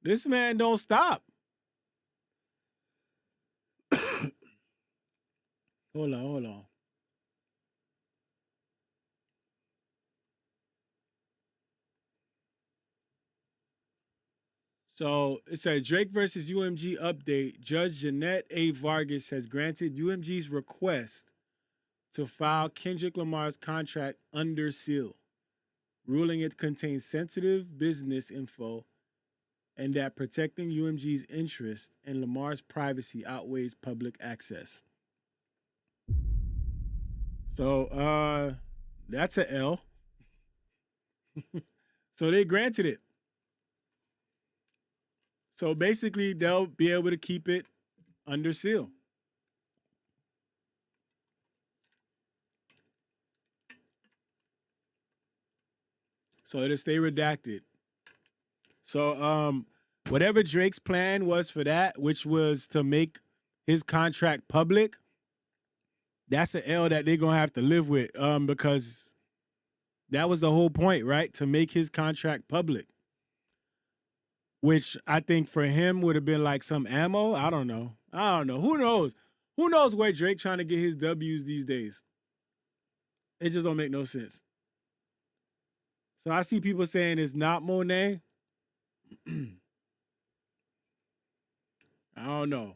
This man don't stop. Hold on. So it says Drake versus UMG update. Judge Jeanette A. Vargas has granted UMG's request to file Kendrick Lamar's contract under seal, ruling it contains sensitive business info and that protecting UMG's interest and Lamar's privacy outweighs public access. So that's a L. So they granted it. So basically, they'll be able to keep it under seal. So it'll stay redacted. So whatever Drake's plan was for that, which was to make his contract public, that's an L that they're gonna have to live with. Because that was the whole point, right? To make his contract public. Which I think for him would have been like some ammo. I don't know. Who knows? Who knows where Drake trying to get his W's these days? It just don't make no sense. So I see people saying it's not Monet. I don't know.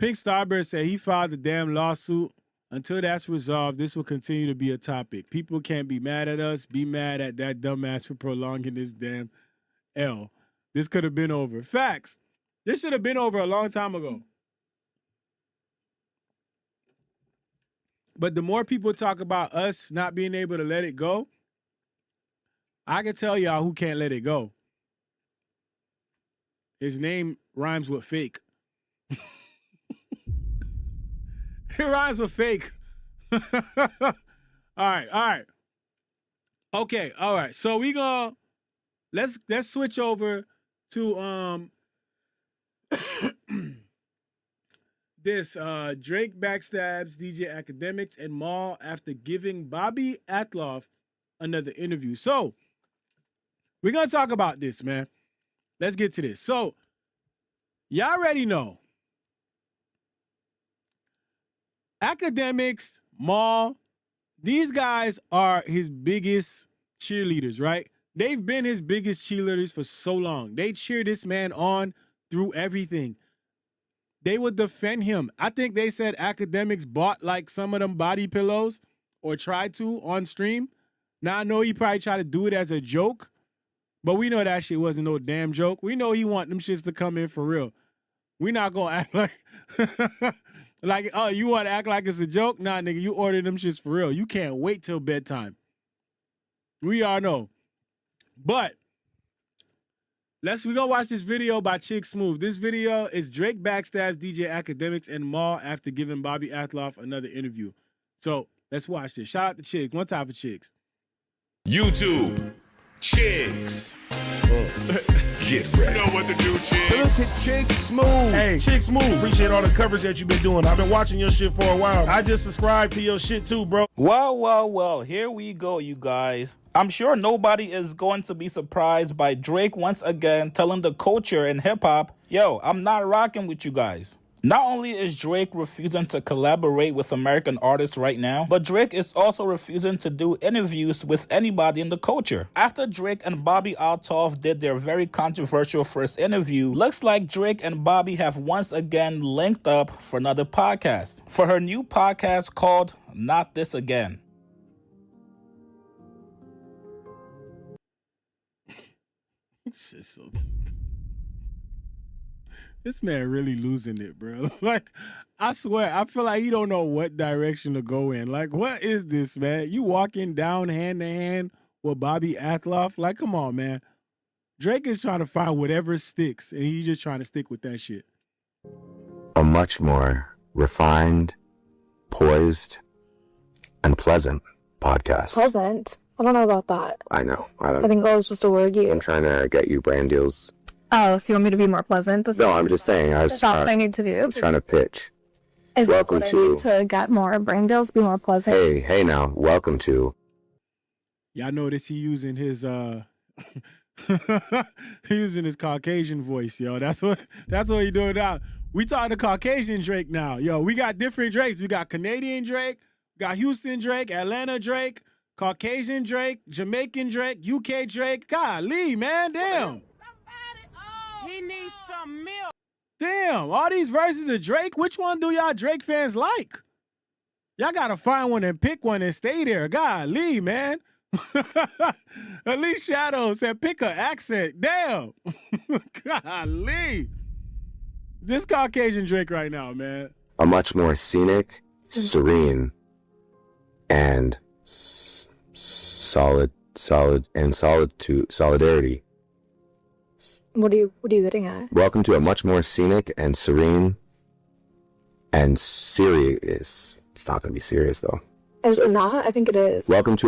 Pink Starbird said he filed the damn lawsuit. Until that's resolved, this will continue to be a topic. People can't be mad at us. Be mad at that dumbass for prolonging this damn L. This could have been over. Facts. This should have been over a long time ago. But the more people talk about us not being able to let it go, I can tell y'all who can't let it go. His name rhymes with fake. It rhymes with fake. All right. Okay, all right. So we gonna let's switch over to this Drake backstabs DJ Academics and Maul after giving Bobby Atloff another interview. So we're gonna talk about this, man. Let's get to this. So y'all already know Academics, Maul, these guys are his biggest cheerleaders, right? They've been his biggest cheerleaders for so long. They cheer this man on through everything. They would defend him. I think they said Academics bought like some of them body pillows or tried to on stream. Now I know he probably tried to do it as a joke, but we know that shit wasn't no damn joke. We know he want them shits to come in for real. We not gonna act like like, oh, you want to act like it's a joke? Nah, nigga, you ordered them shits for real. You can't wait till bedtime. We all know. But we gonna watch this video by Chick Smooth. This video is Drake backstabs DJ Academics and Maul after giving Bobby Atloff another interview. So let's watch this. Shout out to Chicks. One time for Chicks. YouTube. Chicks. Get ready. You know what to do, Chicks. Look at Chick Smooth. Hey, Chick Smooth. Appreciate all the coverage that you've been doing. I've been watching your shit for a while. I just subscribed to your shit too, bro. Well, here we go, you guys. I'm sure nobody is going to be surprised by Drake once again telling the culture in hip-hop, yo, I'm not rocking with you guys. Not only is Drake refusing to collaborate with American artists right now, but Drake is also refusing to do interviews with anybody in the culture. After Drake and Bobby Althoff did their very controversial first interview, looks like Drake and Bobby have once again linked up for another podcast. For her new podcast called Not This Again. This man really losing it, bro. Like, I swear, I feel like he don't know what direction to go in. Like, what is this, man? You walking down hand to hand with Bobby Atloff? Like, come on, man. Drake is trying to find whatever sticks, and he's just trying to stick with that shit. A much more refined, poised, and pleasant podcast. Pleasant? I don't know about that. I know. I think that was just a word you... I'm trying to get you brand deals. Oh, so you want me to be more pleasant? No, I'm just saying. That's not what I need to do. I was trying to pitch. Is welcome that what I need to get more brand deals, be more pleasant? Hey now, welcome to. Y'all notice he using his using his Caucasian voice, yo. That's what he doing now. We talking to Caucasian Drake now, yo. We got different Drakes. We got Canadian Drake, we got Houston Drake, Atlanta Drake, Caucasian Drake, Jamaican Drake, UK Drake. Golly, man, damn. He needs some milk. Damn, all these verses of Drake, which one do y'all Drake fans like? Y'all gotta find one and pick one and stay there. Golly, man. At least Shadow said pick an accent. Damn. Golly. This Caucasian Drake right now, man. A much more scenic, serene, and solidarity. What are you getting at? Welcome to a much more scenic and serene and serious. It's not going to be serious, though. Is it not? I think it is. Welcome to...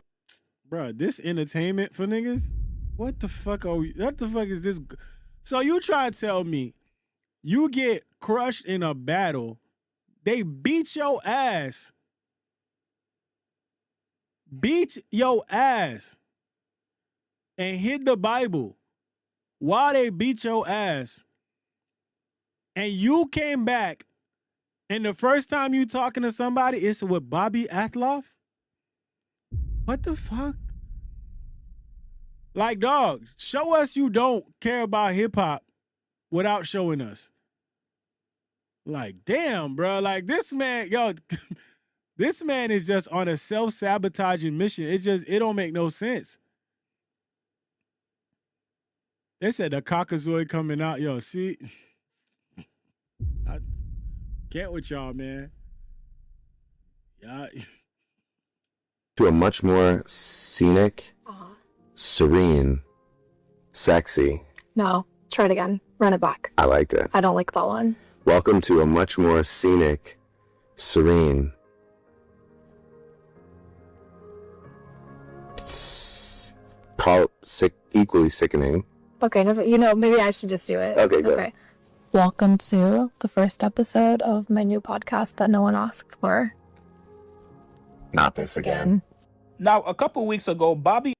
Bruh, this entertainment for niggas? What the fuck are we? What the fuck is this? So you try to tell me you get crushed in a battle, they beat your ass. Beat your ass and hit the Bible while they beat your ass. And you came back and the first time you talking to somebody is with Bobby Athloff? What the fuck? Like, dog, show us you don't care about hip hop without showing us. Like, damn, bro. Like, this man, yo, this man is just on a self-sabotaging mission. It don't make no sense. They said the Caucasoid coming out. Yo, see? I can't with y'all, man. Yeah. To a much more scenic, serene, sexy. No, try it again. Run it back. I liked it. I don't like that one. Welcome to a much more scenic, serene, equally sickening. Okay, maybe I should just do it. Okay, good. Okay. Welcome to the first episode of my new podcast that no one asked for. Not this again. Now, a couple weeks ago, Bobby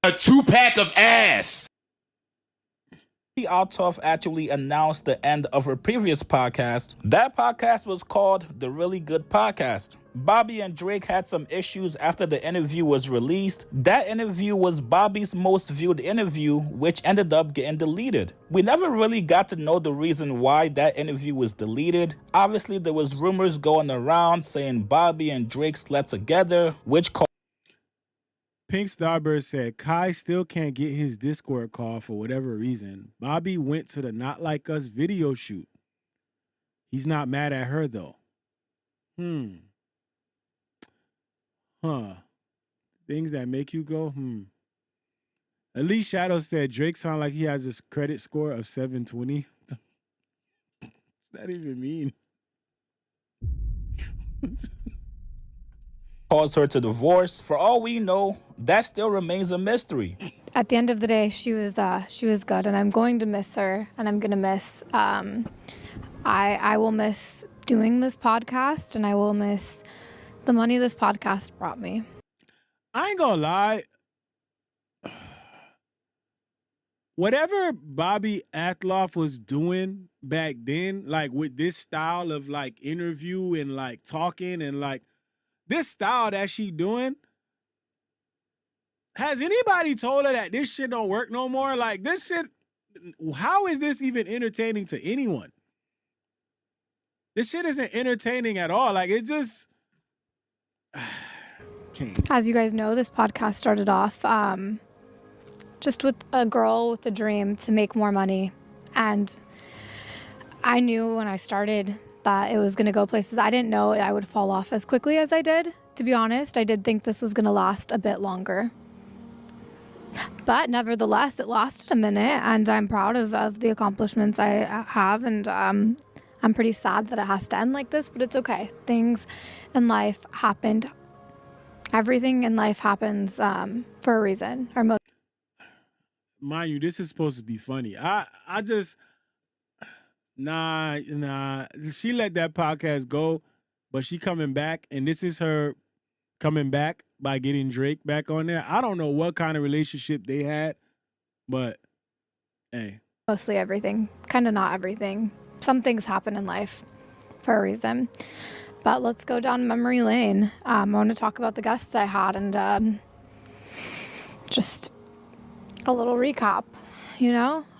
A 2-pack of ass. Althoff actually announced the end of her previous podcast. That podcast was called The Really Good Podcast. Bobby and Drake had some issues after the interview was released. That interview was Bobby's most viewed interview, which ended up getting deleted. We never really got to know the reason why that interview was deleted. Obviously, there was rumors going around saying Bobby and Drake slept together, which caused Pink Starbird said Kai still can't get his Discord call for whatever reason. Bobby went to the Not Like Us video shoot. He's not mad at her though. Things that make you go, At least Shadow said Drake sound like he has a credit score of 720. What does that even mean? caused her to divorce. For all we know, that still remains a mystery. At the end of the day, she was good, and I'm going to miss her, and I'm gonna miss. I will miss doing this podcast, and I will miss the money this podcast brought me. I ain't gonna lie. Whatever Bobby Athloff was doing back then, like with this style of like interview and like talking and like this style that she doing, has anybody told her that this shit don't work no more? Like this shit, how is this even entertaining to anyone? This shit isn't entertaining at all. Like it just can't. As you guys know, this podcast started off just with a girl with a dream to make more money. And I knew when I started that it was going to go places. I didn't know I would fall off as quickly as I did, to be honest. I did think this was going to last a bit longer. But nevertheless, it lasted a minute, and I'm proud of the accomplishments I have, and I'm pretty sad that it has to end like this, but it's okay. Things in life happened. Everything in life happens for a reason. Or mind you, this is supposed to be funny. I just nah. She let that podcast go, but she coming back, and this is her coming back by getting Drake back on there. I don't know what kind of relationship they had, but hey. Mostly everything. Kind of not everything. Some things happen in life for a reason. But let's go down memory lane. I want to talk about the guests I had and just a little recap,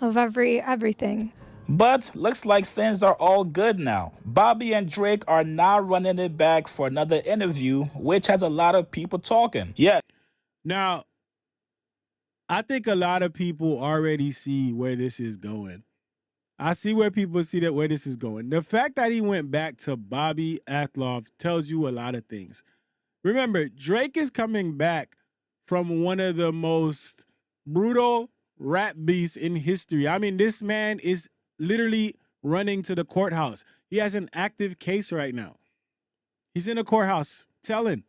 of everything. But looks like things are all good now. Bobby and Drake are now running it back for another interview, which has a lot of people talking. Yeah. Now, I think a lot of people already see where this is going. I see where people see that where this is going. The fact that he went back to Bobby Athloff tells you a lot of things. Remember, Drake is coming back from one of the most brutal rap beast in history. I mean, this man is literally running to the courthouse. He has an active case right now. He's in the courthouse telling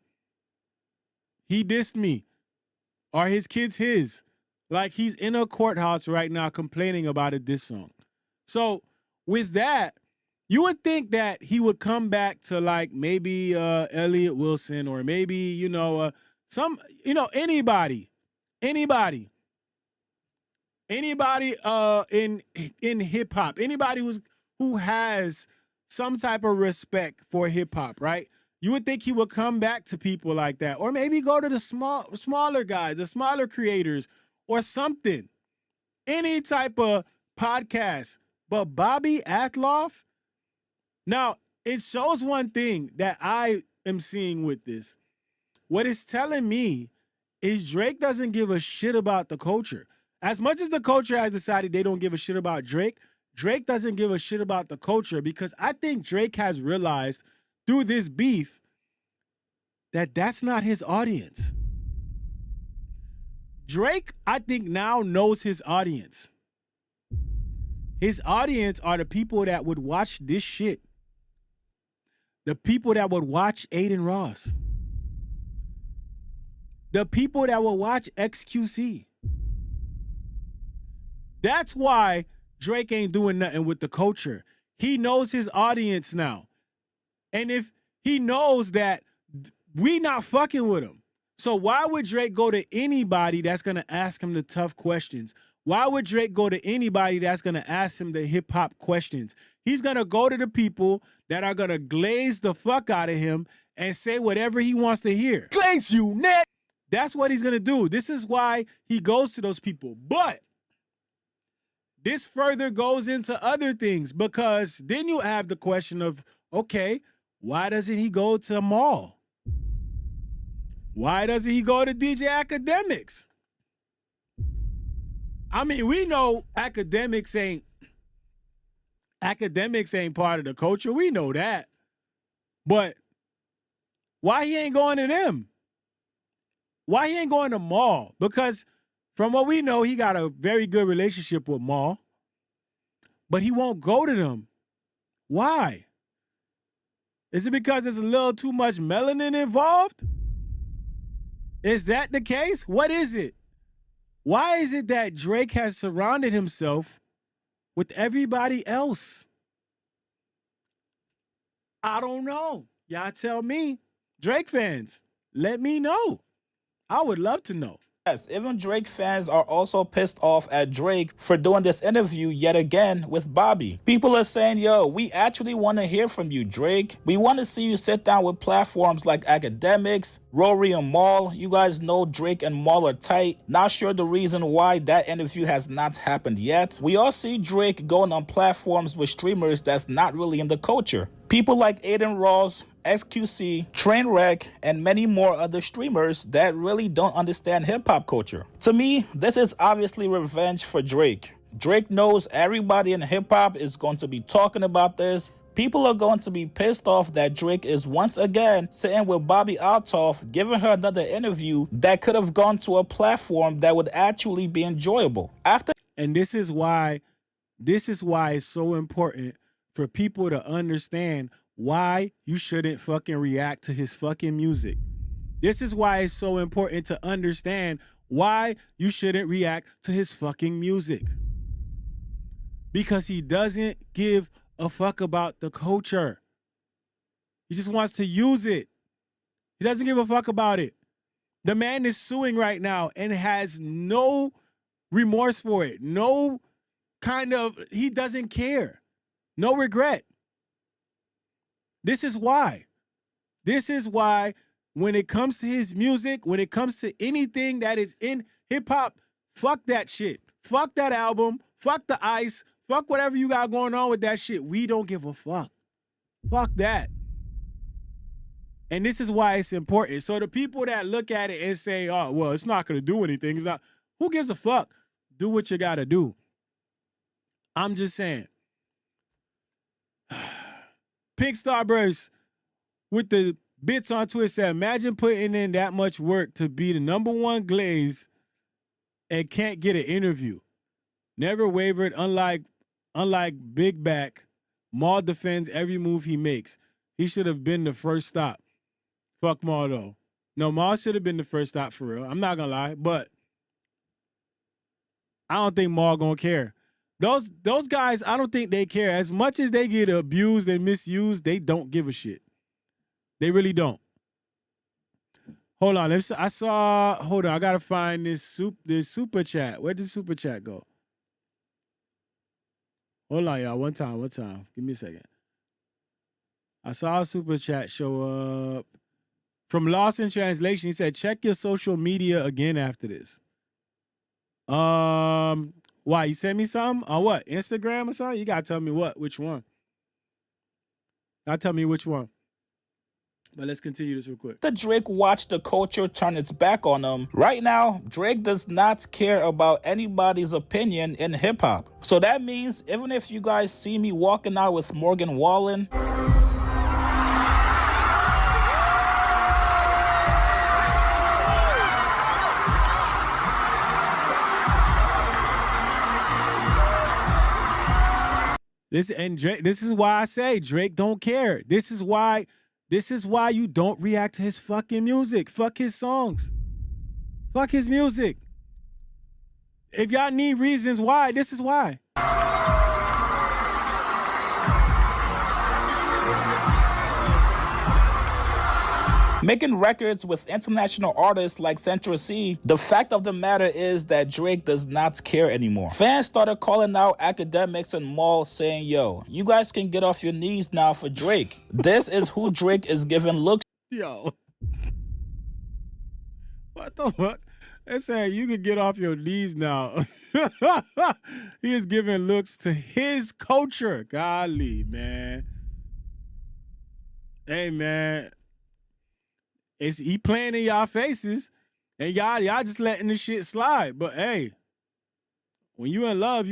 he dissed me. Are his kids his? Like, he's in a courthouse right now complaining about a diss song. So with that, you would think that he would come back to like maybe Elliot Wilson or maybe, anybody in hip hop, anybody who has some type of respect for hip hop, right? You would think he would come back to people like that, or maybe go to the smaller guys, the smaller creators, or something. Any type of podcast. But Bobby Atloff, now it shows one thing that I am seeing with this. What it's telling me is Drake doesn't give a shit about the culture. As much as the culture has decided they don't give a shit about Drake, Drake doesn't give a shit about the culture, because I think Drake has realized through this beef that that's not his audience. Drake, I think, now knows his audience. His audience are the people that would watch this shit. The people that would watch Aiden Ross. The people that will watch XQC. That's why Drake ain't doing nothing with the culture. He knows his audience now. And if he knows that we not fucking with him, so why would Drake go to anybody that's going to ask him the tough questions? Why would Drake go to anybody that's going to ask him the hip-hop questions? He's going to go to the people that are going to glaze the fuck out of him and say whatever he wants to hear. Glaze you, net. That's what he's going to do. This is why he goes to those people. But this further goes into other things, because then you have the question of, okay, why doesn't he go to Maul? Why doesn't he go to DJ Academics? I mean, we know academics ain't part of the culture. We know that. But why he ain't going to them? Why he ain't going to Maul? Because from what we know, he got a very good relationship with Maul. But he won't go to them. Why? Is it because there's a little too much melanin involved? Is that the case? What is it? Why is it that Drake has surrounded himself with everybody else? I don't know. Y'all tell me. Drake fans, let me know. I would love to know. Yes, even Drake fans are also pissed off at Drake for doing this interview yet again with Bobby. People are saying, yo, we actually want to hear from you, Drake. We want to see you sit down with platforms like Academics, Rory and Maul. You guys know Drake and Maul are tight. Not sure the reason why that interview has not happened yet. We all see Drake going on platforms with streamers that's not really in the culture. People like Aiden Ross, XQC, Trainwreck, and many more other streamers that really don't understand hip-hop culture. To me, this is obviously revenge for Drake. Drake knows everybody in hip-hop is going to be talking about this. People are going to be pissed off that Drake is once again sitting with Bobby Althoff, giving her another interview that could have gone to a platform that would actually be enjoyable. And this is why it's so important for people to understand why you shouldn't fucking react to his fucking music. This is why it's so important to understand why you shouldn't react to his fucking music. Because he doesn't give a fuck about the culture. He just wants to use it. He doesn't give a fuck about it. The man is suing right now and has no remorse for it. He doesn't care. No regret. This is why. This is why when it comes to his music, when it comes to anything that is in hip-hop, fuck that shit. Fuck that album. Fuck the ice. Fuck whatever you got going on with that shit. We don't give a fuck. Fuck that. And this is why it's important. So the people that look at it and say, oh, well, it's not going to do anything. It's not. Who gives a fuck? Do what you got to do. I'm just saying. Pink Starburst with the bits on Twitter said, imagine putting in that much work to be the #1 glaze and can't get an interview. Never wavered, unlike Big Back. Maul defends every move he makes. He should have been the first stop. Fuck Maul, though. No, Maul should have been the first stop for real. I'm not gonna lie, but I don't think Maul gonna care. Those guys, I don't think they care. As much as they get abused and misused, they don't give a shit. They really don't. Hold on, hold on, I gotta find this super chat. Where did super chat go? Hold on, y'all. One time. Give me a second. I saw a super chat show up from Lost in Translation. He said, check your social media again after this. Why? You sent me something? On what? Instagram or something? You gotta tell me which one. Gotta tell me which one. But let's continue this real quick. After Drake watched the culture turn its back on him, right now, Drake does not care about anybody's opinion in hip-hop. So that means even if you guys see me walking out with Morgan Wallen, this is why I say Drake don't care. This is why you don't react to his fucking music. Fuck his songs. Fuck his music. If y'all need reasons why, this is why. making records with international artists like Central C, the fact of the matter is that Drake does not care anymore. Fans started calling out academics and Maul saying, yo, you guys can get off your knees now for Drake. This is who Drake is giving looks. Yo. What the fuck? They're saying you can get off your knees now. He is giving looks to his culture. Golly, man. Hey, man. He playing in y'all faces, and y'all just letting this shit slide. But hey, when you in love,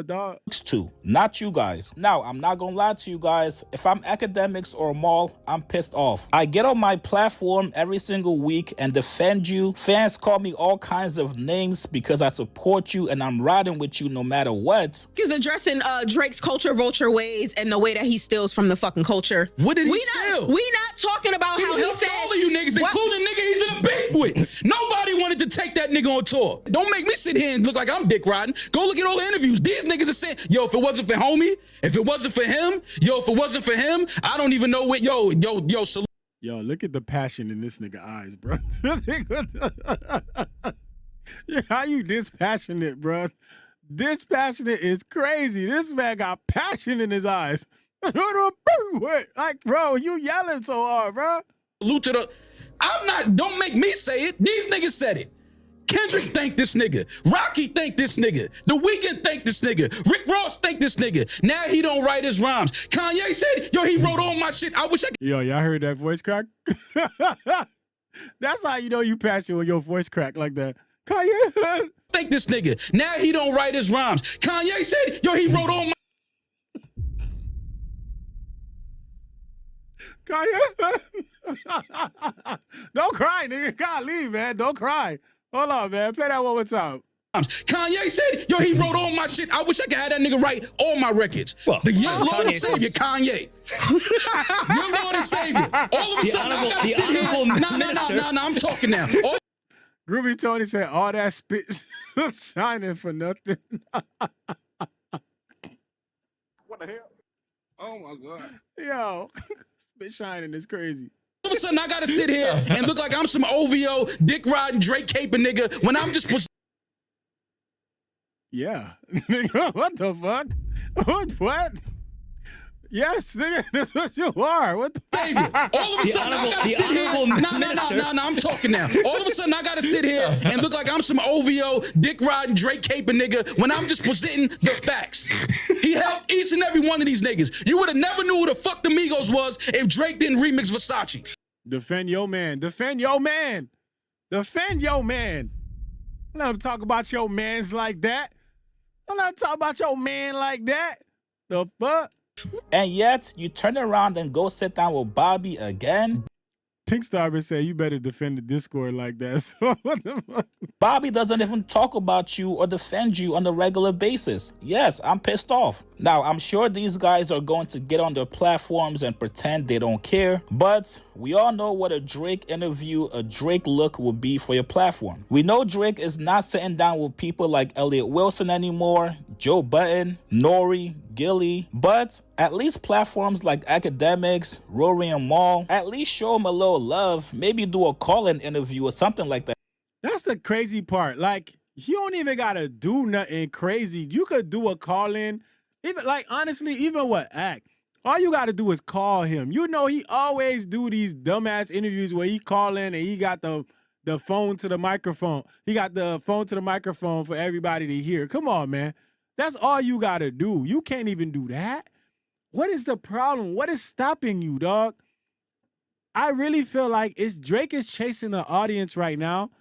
dog. To, not you guys. Now, I'm not gonna lie to you guys. If I'm academics or Maul, I'm pissed off. I get on my platform every single week and defend you. Fans call me all kinds of names because I support you and I'm riding with you no matter what. He's addressing Drake's culture vulture ways and the way that he steals from the fucking culture. What did he steal? We not talking about how he said all of you niggas, including nigga he's in a beef with. Nobody wanted to take that nigga on tour. Don't make me sit here and look like I'm dick riding. Go look at all the interviews. These niggas are saying, yo, if it wasn't for homie, if it wasn't for him, I don't even know what, salute. Yo, look at the passion in this nigga eyes, bro. Yeah, how you dispassionate, bro? Dispassionate is crazy. This man got passion in his eyes. Like, bro, you yelling so hard, bro. Salute to the, don't make me say it. These niggas said it. Kendrick thanked this nigga. Rocky thanked this nigga. The Weeknd thanked this nigga. Rick Ross thanked this nigga. Now he don't write his rhymes. Kanye said, yo, he wrote all my shit. I wish I could. Yo, y'all heard that voice crack? That's how you know you passionate when your voice crack like that. Kanye thank this nigga. Now he don't write his rhymes. Kanye said, yo, he wrote all my Kanye. Don't cry, nigga. God leave, man. Don't cry. Hold on, man. Play that one more time. Kanye said, yo, he wrote all my shit. I wish I could have that nigga write all my records. The young Lord and Savior, Kanye. Your Lord and Savior. All of a sudden, I gotta sit here. No, I'm talking now. Groovy Tony said, all that spit shining for nothing. What the hell? Oh, my God. Yo, spit shining is crazy. All of a sudden, I gotta sit here and look like I'm some OVO, dick riding, Drake caping nigga when I'm just. Yeah. What the fuck? What? Yes, nigga, that's what you are. What the Savior? All of a sudden, I gotta sit here. No, I'm talking now. All of a sudden, I gotta sit here and look like I'm some OVO, dick riding, Drake caping nigga when I'm just presenting the facts. He helped each and every one of these niggas. You would have never knew who the fuck the Migos was if Drake didn't remix Versace. Defend your man. Defend your man. Defend your man. I'm not talk about your mans like that. I'm not talking about your man like that. The fuck? And yet, you turn around and go sit down with Bobby again? Pink Starber said you better defend the Discord like that. So what the fuck? Bobby doesn't even talk about you or defend you on a regular basis. Yes, I'm pissed off. Now, I'm sure these guys are going to get on their platforms and pretend they don't care, but we all know what a Drake interview, a Drake look would be for your platform. We know Drake is not sitting down with people like Elliott Wilson anymore, Joe Budden, Nori, Gilly, but at least platforms like Academics, Rory and Maul, at least show him a little love, maybe do a call-in interview or something like that. That's the crazy part. Like, you don't even gotta do nothing crazy. You could do a call-in. Even like honestly, even what act. All you gotta do is call him. You know he always do these dumbass interviews where he call in and he got the phone to the microphone. He got the phone to the microphone for everybody to hear. Come on, man. That's all you gotta do. You can't even do that. What is the problem? What is stopping you, dog? I really feel like Drake is chasing the audience right now.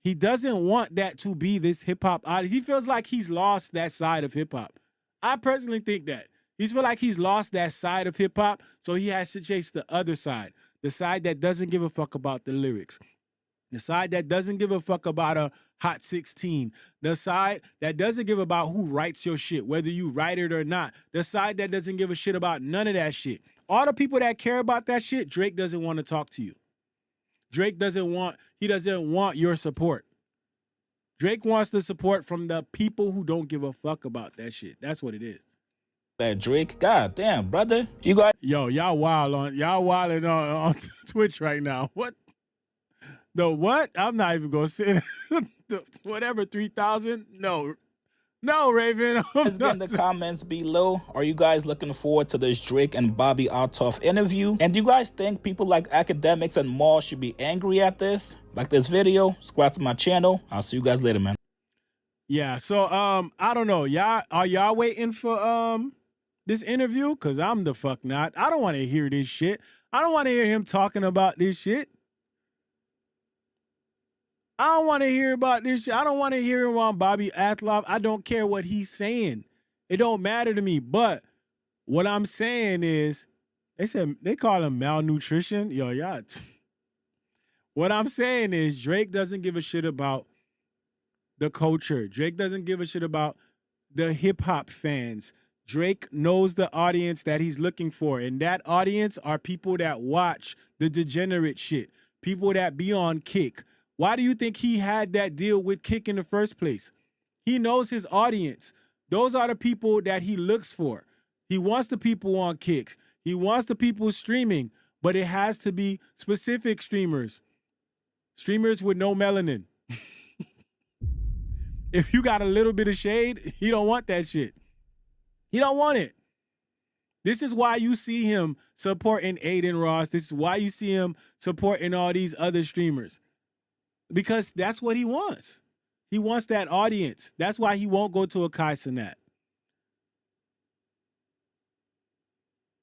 He doesn't want that to be this hip-hop audience. He feels like he's lost that side of hip-hop. I personally think that. He feels like he's lost that side of hip-hop, so he has to chase the other side, the side that doesn't give a fuck about the lyrics, the side that doesn't give a fuck about a Hot 16, the side that doesn't give about who writes your shit, whether you write it or not, the side that doesn't give a shit about none of that shit. All the people that care about that shit, Drake doesn't want to talk to you. Drake doesn't want your support. Drake wants the support from the people who don't give a fuck about that shit. That's what it is. That Drake, god damn, brother, you got y'all wilding on Twitch right now. What? The what? I'm not even gonna say whatever 3,000. No, Raven. Let's get in the comments below. Are you guys looking forward to this Drake and Bobby Altoff interview? And do you guys think people like Academics and Maul should be angry at this? Like this video, subscribe to my channel. I'll see you guys later, man. Yeah, so I don't know. Are y'all waiting for this interview? Cause I'm the fuck not. I don't want to hear this shit. I don't want to hear him talking about this shit. I don't want to hear about this shit. I don't want to hear him on Bobby Atloff. I don't care what he's saying. It don't matter to me. But what I'm saying is, they call him malnutrition. Yo, y'all. What I'm saying is Drake doesn't give a shit about the culture. Drake doesn't give a shit about the hip hop fans. Drake knows the audience that he's looking for. And that audience are people that watch the degenerate shit. People that be on Kick. Why do you think he had that deal with Kick in the first place? He knows his audience. Those are the people that he looks for. He wants the people on Kick. He wants the people streaming, but it has to be specific streamers. Streamers with no melanin. If you got a little bit of shade, he don't want that shit. He don't want it. This is why you see him supporting Aiden Ross. This is why you see him supporting all these other streamers. Because that's what he wants. He wants that audience. That's why he won't go to a Kai Cenat.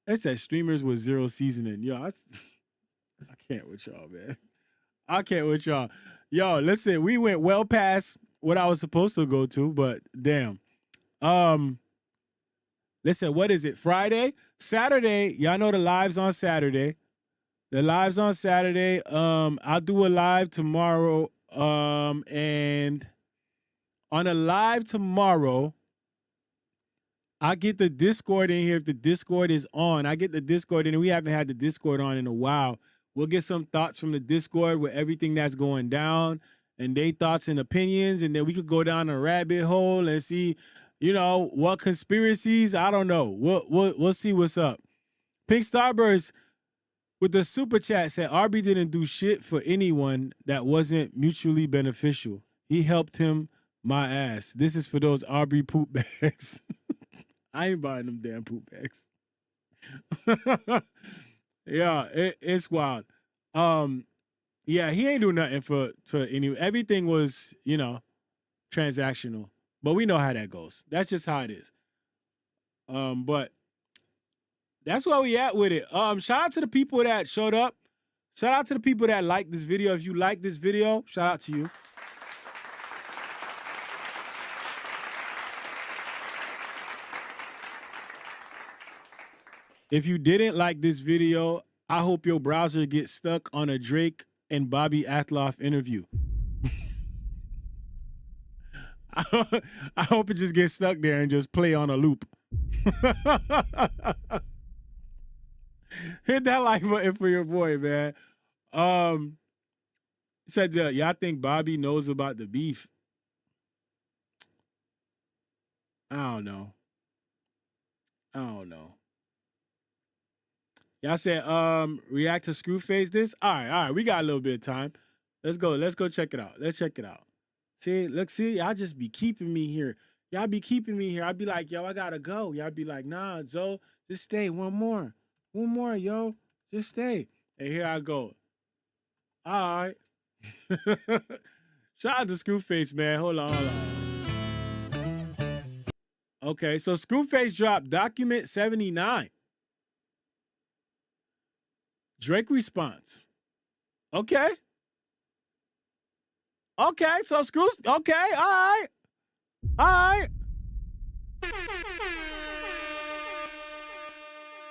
It says streamers with zero seasoning. Yo, I can't with y'all, man. I can't with y'all. Yo, listen, we went well past what I was supposed to go to, but damn. Listen, what is it? Friday? Saturday, y'all know the live's on Saturday. The live's on Saturday. I'll do a live tomorrow. And on a live tomorrow, I get the Discord in here. If the Discord is on, I get the Discord in. We haven't had the Discord on in a while. We'll get some thoughts from the Discord with everything that's going down and their thoughts and opinions. And then we could go down a rabbit hole and see, what conspiracies. I don't know. We'll see what's up. Pink Starburst with the super chat said, RB didn't do shit for anyone that wasn't mutually beneficial. He helped him my ass. This is for those RB poop bags. I ain't buying them damn poop bags. Yeah, it's wild. Yeah, he ain't do nothing for any. Everything was, transactional. But we know how that goes. That's just how it is. But that's where we at with it. Shout out to the people that showed up. Shout out to the people that liked this video. If you like this video, shout out to you. If you didn't like this video, I hope your browser gets stuck on a Drake and Bobby Athloff interview. I hope it just gets stuck there and just play on a loop. Hit that like button for your boy, man. Said, y'all think Bobby knows about the beef? I don't know. Y'all said, react to Screwface this? All right. We got a little bit of time. Let's go check it out. Let's check it out. See, y'all just be keeping me here. I'd be like, yo, I gotta go. Y'all be like, nah, Joe, just stay. One more, yo. Just stay. And here I go. All right. Shout out to Screwface, man. Hold on. Okay, so Screwface dropped Document 79. Drake response. Okay, so okay, all right.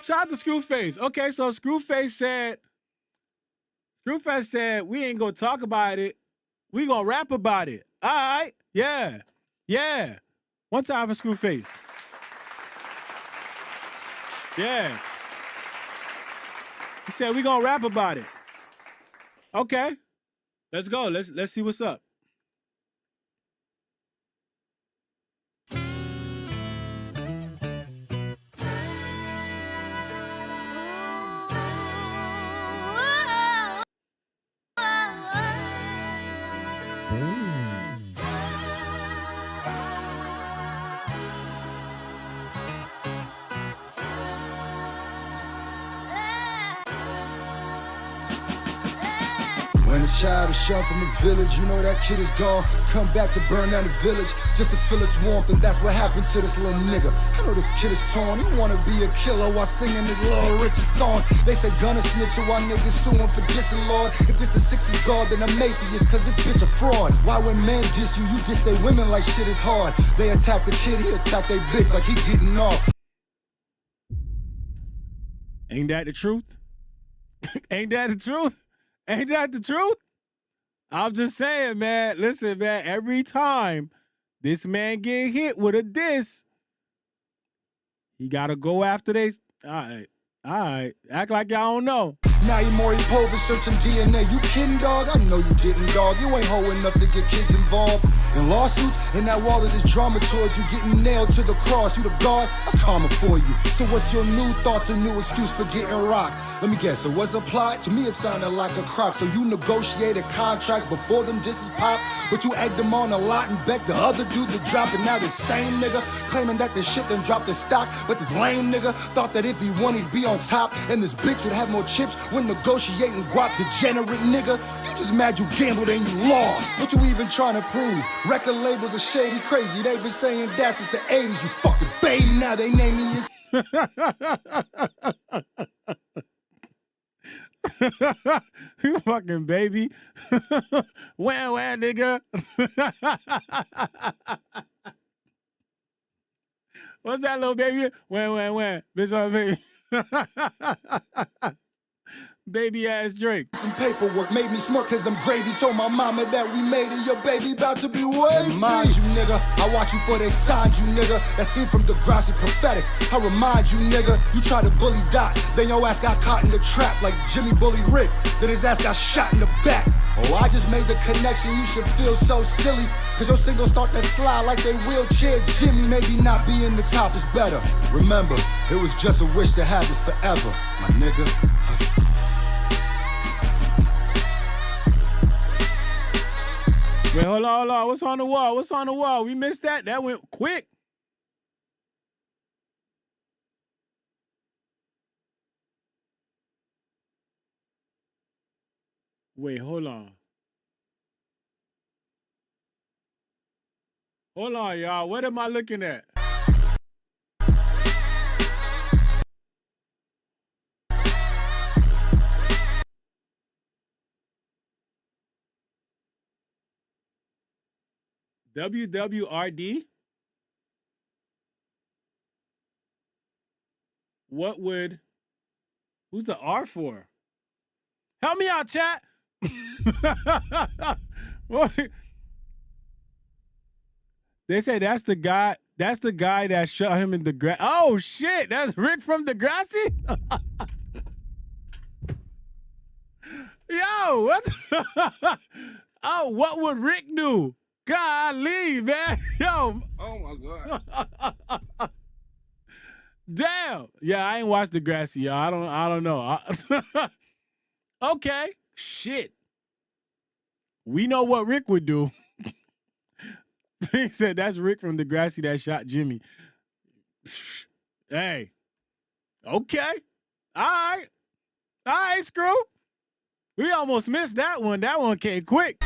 Shout out to Screwface. Okay, so Screwface said, we ain't gonna talk about it. We gonna rap about it. All right, yeah. One time for Screwface. Yeah. He said we gonna rap about it. Okay. Let's go. Let's see what's up. When a child is shunned from a village, you know that kid is gone. Come back to burn down the village just to feel its warmth, and that's what happened to this little nigga. I know this kid is torn, he wanna be a killer while singing his little Richard songs. They say gunna snitch, so why niggas suing for dissing, Lord? If this is 60s God, then I'm atheist, cause this bitch a fraud. Why when men diss you, you diss they women like shit is hard. They attack the kid, he attack they bitch like he getting off. Ain't that the truth? Ain't that the truth? I'm just saying, man. Listen, man, every time this man get hit with a diss, he gotta go after they. All right. Act like y'all don't know. Now you Maury Povich searching DNA. You kidding, dog? I know you didn't, dog. You ain't hoe enough to get kids involved in lawsuits. In that wall of this drama towards you getting nailed to the cross. You the God? That's karma for you. So what's your new thoughts or new excuse for getting rocked? Let me guess, it was a plot? To me it sounded like a crock. So you negotiated contracts before them disses pop, but you egged them on a lot and begged the other dude to drop it. Now this same nigga claiming that the shit done dropped the stock, but this lame nigga thought that if he won he'd be on top, and this bitch would have more chips when negotiating guap. Degenerate nigga, you just mad you gambled and you lost. What you even trying to prove? Record labels are shady crazy. They've been saying that since the 80s. You fucking baby, now they name me as You fucking baby. Wah, nigga. What's that, little baby? Wah. Bitch on baby. Baby ass Drake. Some paperwork made me smirk cause I'm gravy. Told my mama that we made it, your baby about to be wavy. Remind you nigga, I watch you for they signed you nigga. That scene from Degrassi prophetic. I remind you nigga, you try to bully Doc, then your ass got caught in the trap like Jimmy bullied Rick. Then his ass got shot in the back. Oh, I just made the connection, you should feel so silly, cause your singles start to slide like they wheelchair Jimmy. Maybe not being the top is better. Remember, it was just a wish to have this forever, my nigga. Wait, hold on. What's on the wall? We missed that. That went quick. Wait, hold on. Hold on, y'all. What am I looking at? WWRD? What would Who's the R for? Help me out, chat. What? They say that's the guy. That's the guy that shot him in the grass. Oh shit! That's Rick from Degrassi. Yo, what? Oh, what would Rick do? Golly, man. Yo. Oh my god. Damn. Yeah, I ain't watched Degrassi, y'all. I don't know. Okay. Shit. We know what Rick would do. He said that's Rick from Degrassi that shot Jimmy. Hey. Okay. All right, Screw. We almost missed that one. That one came quick.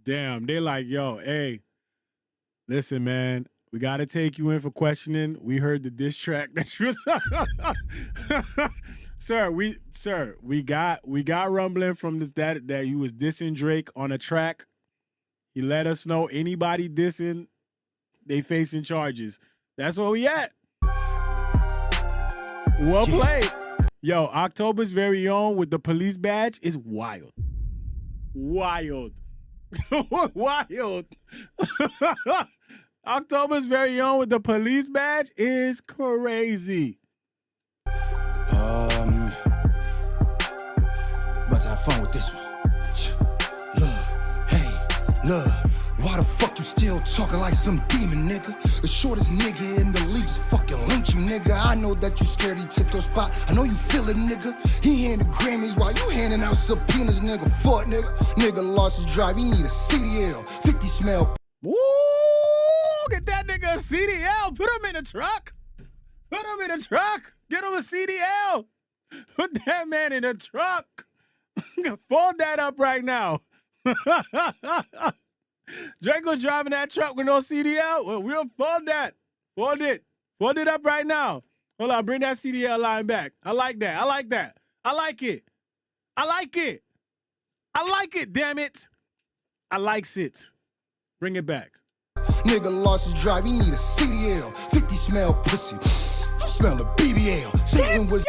Damn, they like, yo, hey, listen, man, we got to take you in for questioning. We heard the diss track that you was Sir, we got rumbling from this that you was dissing Drake on a track. He let us know anybody dissing, they facing charges. That's where we at. Well played. Yo, October's very own with the police badge is wild. Wild. Wild. October's very own with the police badge is crazy. About to have fun with this one. Look, why the fuck you still talking like some demon, nigga? The shortest nigga in the league just fucking linked you, nigga. I know that you scared he took your spot. I know you feel it, nigga. He handed Grammys while you handing out subpoenas, nigga. Fuck, nigga. Nigga lost his drive. He need a CDL. 50 smell. Woo! Get that nigga a CDL. Put him in the truck. Put him in the truck. Get him a CDL. Put that man in the truck. Fold that up right now. Draco driving that truck with no CDL. Well, we'll fold that. Fold it. Fold it up right now. Hold on. Bring that CDL line back. I like that. I like that. I like it. I like it. I like it, damn it. I likes it. Bring it back. Nigga lost his drive. He need a CDL. 50 smell pussy. I'm smelling BBL. Satan was...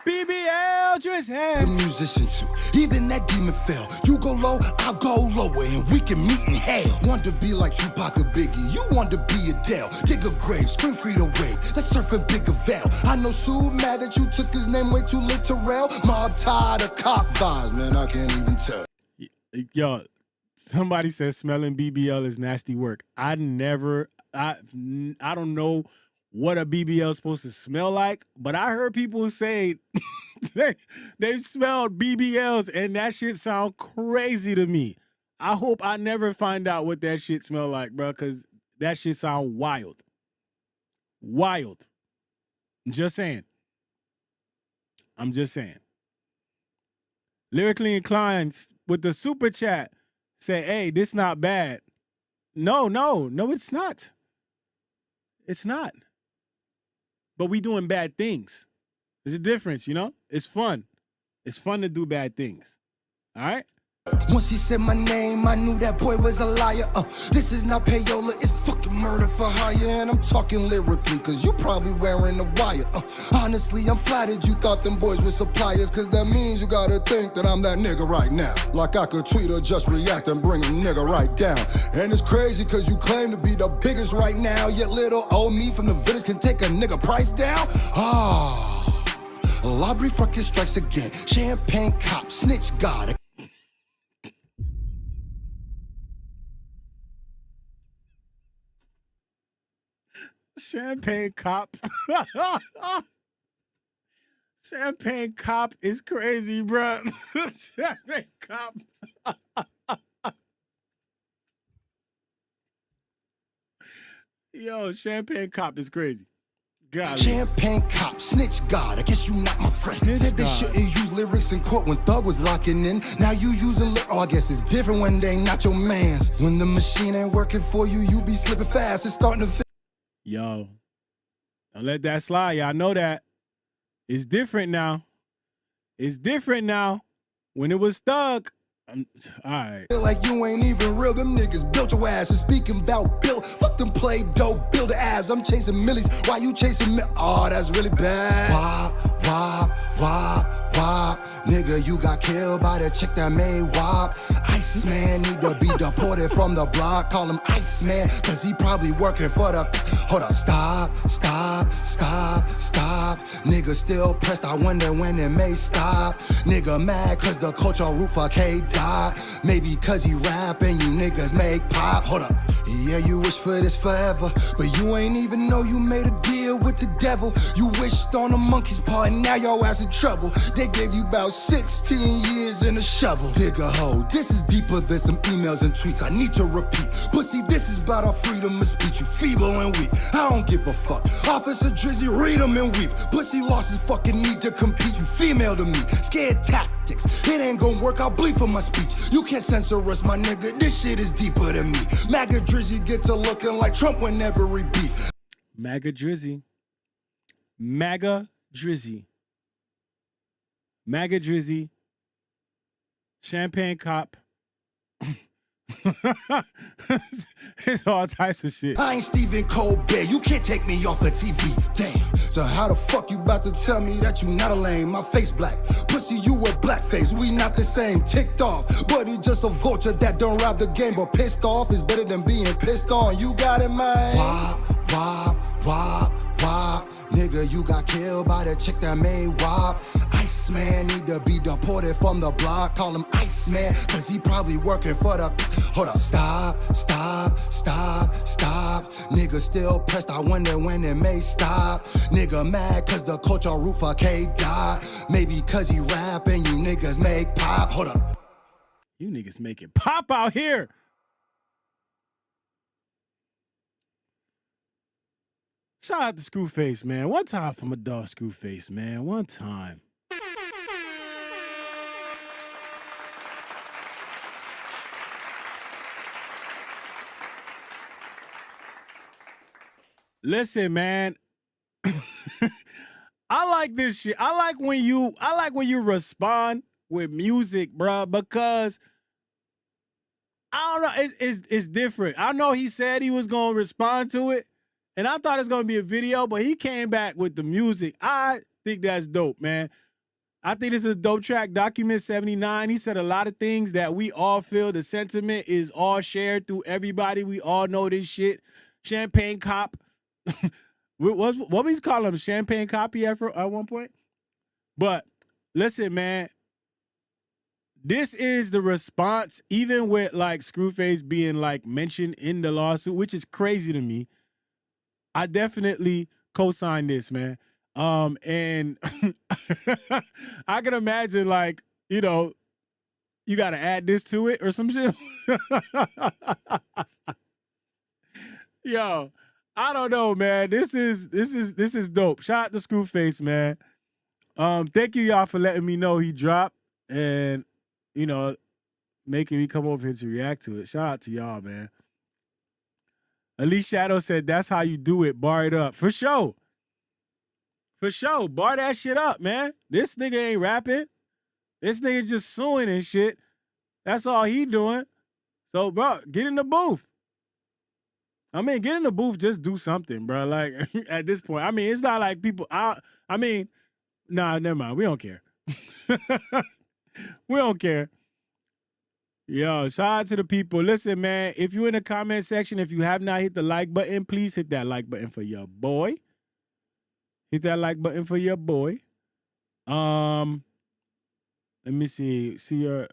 BBL Drizzy. A musician too. Even that demon fell. You go low, I'll go lower, and we can meet in hell. Want to be like Tupac or Biggie. You want to be Adele. Dig a grave, scream free to wave. Let's surf and pick a veil. I know Sue mad that you took his name way too literal. Mob tired of cop vibes, man. I can't even tell. Yo, somebody says smelling BBL is nasty work. I don't know what a BBL is supposed to smell like, but I heard people say they've smelled BBLs and that shit sound crazy to me. I hope I never find out what that shit smell like, bro, because that shit sound wild. Wild. I'm just saying. Lyrically inclined with the super chat say, hey, this not bad. No, it's not. It's not. But we doing bad things. There's a difference, you know? It's fun. It's fun to do bad things. All right? Once he said my name, I knew that boy was a liar. This is not payola, it's fucking murder for hire. And I'm talking lyrically, cause you probably wearing a wire. Honestly, I'm flattered you thought them boys were suppliers, cause that means you gotta think that I'm that nigga right now. Like I could tweet or just react and bring a nigga right down. And it's crazy cause you claim to be the biggest right now, yet little old me from the village can take a nigga price down. Library fucking strikes again. Champagne cop, snitch god. Champagne cop. Champagne cop is crazy, bro. Champagne cop. Yo, Champagne Cop is crazy. God. Champagne Cop, snitch God, I guess you not my friend. Said they shouldn't use lyrics in court when Thug was locking in. Now you using oh, I guess it's different when they not your mans. When the machine ain't working for you, you be slipping fast. It's starting to Yo, don't let that slide. Y'all know that. It's different now. It's different now. When it was Thug, all right. feel like you ain't even real. Them niggas built your ass. And speaking about built, fuck them play dope, build the abs. I'm chasing millies. Why you chasing me? Oh, that's really bad. Wop, wop, wop, wop. Nigga, you got killed by the chick that made wop. Iceman need to be deported from the block. Call him Iceman, cause he probably working for the. Hold up, stop, stop, stop, stop. Nigga still pressed, I wonder when it may stop. Nigga mad cause the culture roof for K die. Maybe cause he rap and you niggas make pop. Hold up. Yeah, you wish for this forever, but you ain't even know you made a deal with the devil. You wished on a monkey's paw and now your ass in trouble. They gave you about 16 years in a shovel. Dig a hole, this is deeper than some emails and tweets. I need to repeat, pussy, this is about our freedom of speech. You feeble and weak, I don't give a fuck. Officer Drizzy, read them and weep. Pussy lost his fucking need to compete. You female to me, scared tactics. It ain't gonna work, I'll bleed for my speech. You can't censor us, my nigga, this shit is deeper than me. MAGA Drizzy get to looking like Trump whenever he beef. MAGA Drizzy. MAGA Drizzy. MAGA Drizzy. Champagne Cop. It's all types of shit. I ain't Stephen Colbert, you can't take me off of TV, damn. So how the fuck you about to tell me that you not a lame? My face black, pussy you a blackface, we not the same. Ticked off, but he just a vulture that don't rob the game. But pissed off is better than being pissed on, you got it, man. Wop, wop, wop, wop. Nigga, you got killed by the chick that made wop. Iceman need to be deported from the block. Call him Iceman, cause he probably working for the. Hold up, stop, stop, stop, stop. Nigga still pressed, I wonder when it may stop. Nigga mad cause the culture root for K die. Maybe cause he rap and you niggas make pop. Hold up. You niggas make it pop out here. Shout out to Screwface, man. One time from a dog Screwface, man. One time. Listen, man. I like this shit. I like when you respond with music, bruh, because I don't know, it's different. I know he said he was gonna respond to it, and I thought it was gonna be a video, but he came back with the music. I think that's dope, man. I think this is a dope track. Document 79. He said a lot of things that we all feel. The sentiment is all shared through everybody. We all know this shit. Champagne Cop. What we call him? Champagne Copy at one point? But listen, man. This is the response, even with like Screwface being like mentioned in the lawsuit, which is crazy to me. I definitely co-sign this, man. And I can imagine, like, you know, you got to add this to it or some shit. Yo, I don't know, man. This is dope. Shout out to Screwface, man. Thank you, y'all, for letting me know he dropped and, you know, making me come over here to react to it. Shout out to y'all, man. Elite Shadow said, that's how you do it. Bar it up. For sure. For sure. Bar that shit up, man. This nigga ain't rapping. This nigga just suing and shit. That's all he doing. So, bro, get in the booth. I mean, get in the booth, just do something, bro. Like, at this point. I mean, it's not like people, nah, never mind. We don't care. We don't care. Yo, shout out to the people. Listen, man, if you're in the comment section, if you have not hit the like button, please hit that like button for your boy. Hit that like button for your boy. Let me see. See your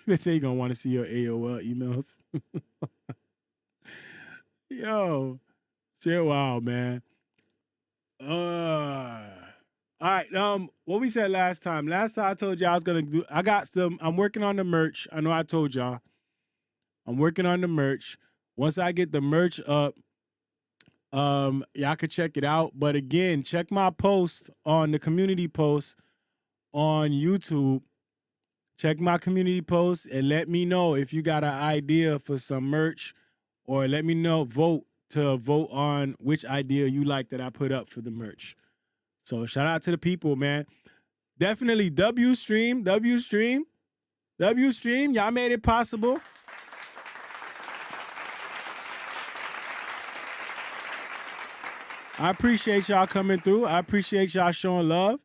they say you're gonna want to see your AOL emails. Yo, shit, wow, man. All right, what we said last time. Last time I told y'all I was gonna do. I'm working on the merch. I know I told y'all. I'm working on the merch. Once I get the merch up, Y'all could check it out. But again, check my post on the community post on YouTube. Check my community post and let me know if you got an idea for some merch, or let me know, vote on which idea you like that I put up for the merch. So shout out to the people, man. Definitely W Stream. Y'all made it possible. I appreciate y'all coming through. I appreciate y'all showing love.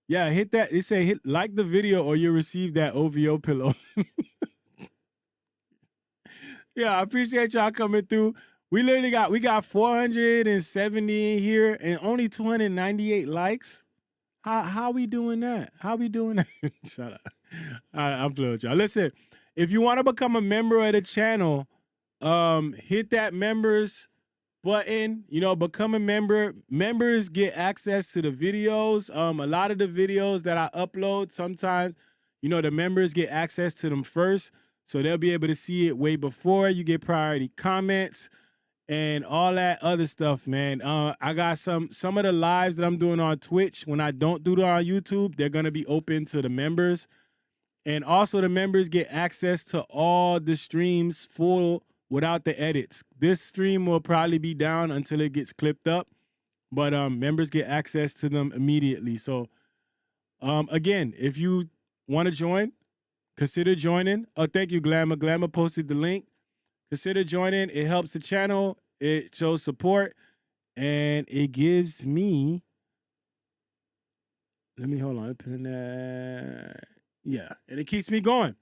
Yeah, hit that. It say hit like the video or you'll receive that OVO pillow. Yeah, I appreciate y'all coming through. We got 470 in here and only 298 likes. How we doing that? How we doing that? Shut up. All right, I'm playing with y'all. Listen, if you want to become a member of the channel, hit that members button. Become a member. Members get access to the videos. A lot of the videos that I upload, sometimes, the members get access to them first. So they'll be able to see it way before. You get priority comments and all that other stuff, man. I got some of the lives that I'm doing on Twitch. When I don't do it on YouTube, they're going to be open to the members. And also the members get access to all the streams full without the edits. This stream will probably be down until it gets clipped up, but members get access to them immediately. So again, if you want to join, consider joining. Oh, thank you, Glamour. Glamour posted the link. Consider joining. It helps the channel. It shows support. And it gives me... hold on. Yeah. And it keeps me going.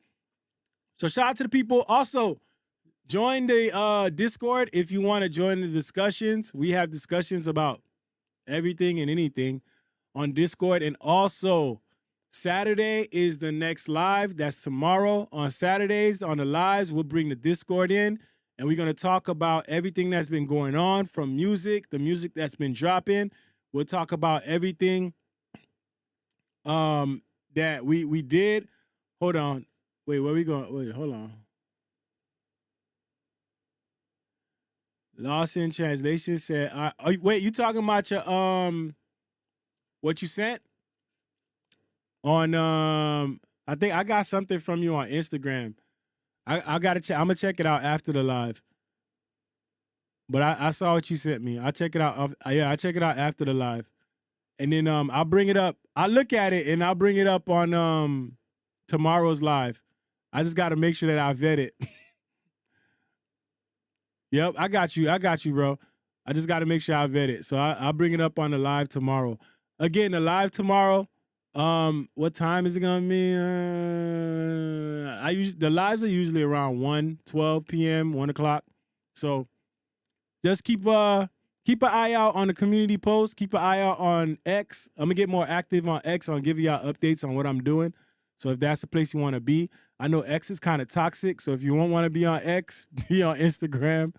So shout out to the people. Also, join the Discord if you want to join the discussions. We have discussions about everything and anything on Discord. And also, Saturday is the next live. That's tomorrow. On Saturdays, on the lives, we'll bring the Discord in, and we're going to talk about everything that's been going on, from music, the music that's been dropping. We'll talk about everything that we did. Hold on. Wait, where we going? Wait, hold on. Lost in Translation said, wait, you talking about your what you sent? On I think I got something from you on Instagram. I gotta check. I'm gonna check it out after the live. But I saw what you sent me. I'll check it out. I check it out after the live. And then I'll bring it up. I'll look at it and I'll bring it up on tomorrow's live. I just gotta make sure that I vet it. Yep, I got you, bro. I just gotta make sure I vet it. So I'll bring it up on the live tomorrow. Again, the live tomorrow. What time is it gonna be? The lives are usually around 12 p.m., 1 o'clock. So just keep an eye out on the community post. Keep an eye out on X. I'm gonna get more active on X on giving y'all updates on what I'm doing. So if that's the place you want to be, I know X is kind of toxic. So if you won't want to be on X, be on Instagram.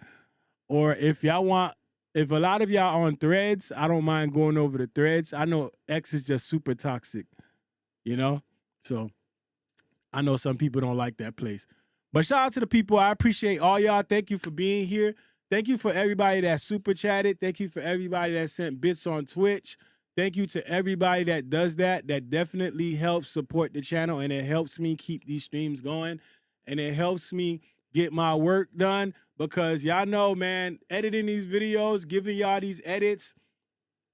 Or if a lot of y'all on Threads, I don't mind going over to Threads. I know X is just super toxic, So I know some people don't like that place. But shout out to the people. I appreciate all y'all. Thank you for being here. Thank you for everybody that super chatted. Thank you for everybody that sent bits on Twitch. Thank you to everybody that does that. That definitely helps support the channel, and it helps me keep these streams going, and it helps me get my work done, because y'all know, man, editing these videos, giving y'all these edits,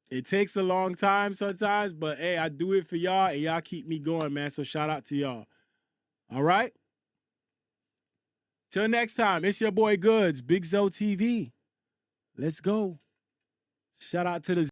it takes a long time sometimes, but hey, I do it for y'all, and y'all keep me going, man. So shout out to y'all. All right? Till next time, it's your boy Goods, BigZoeTV. Let's go. Shout out to the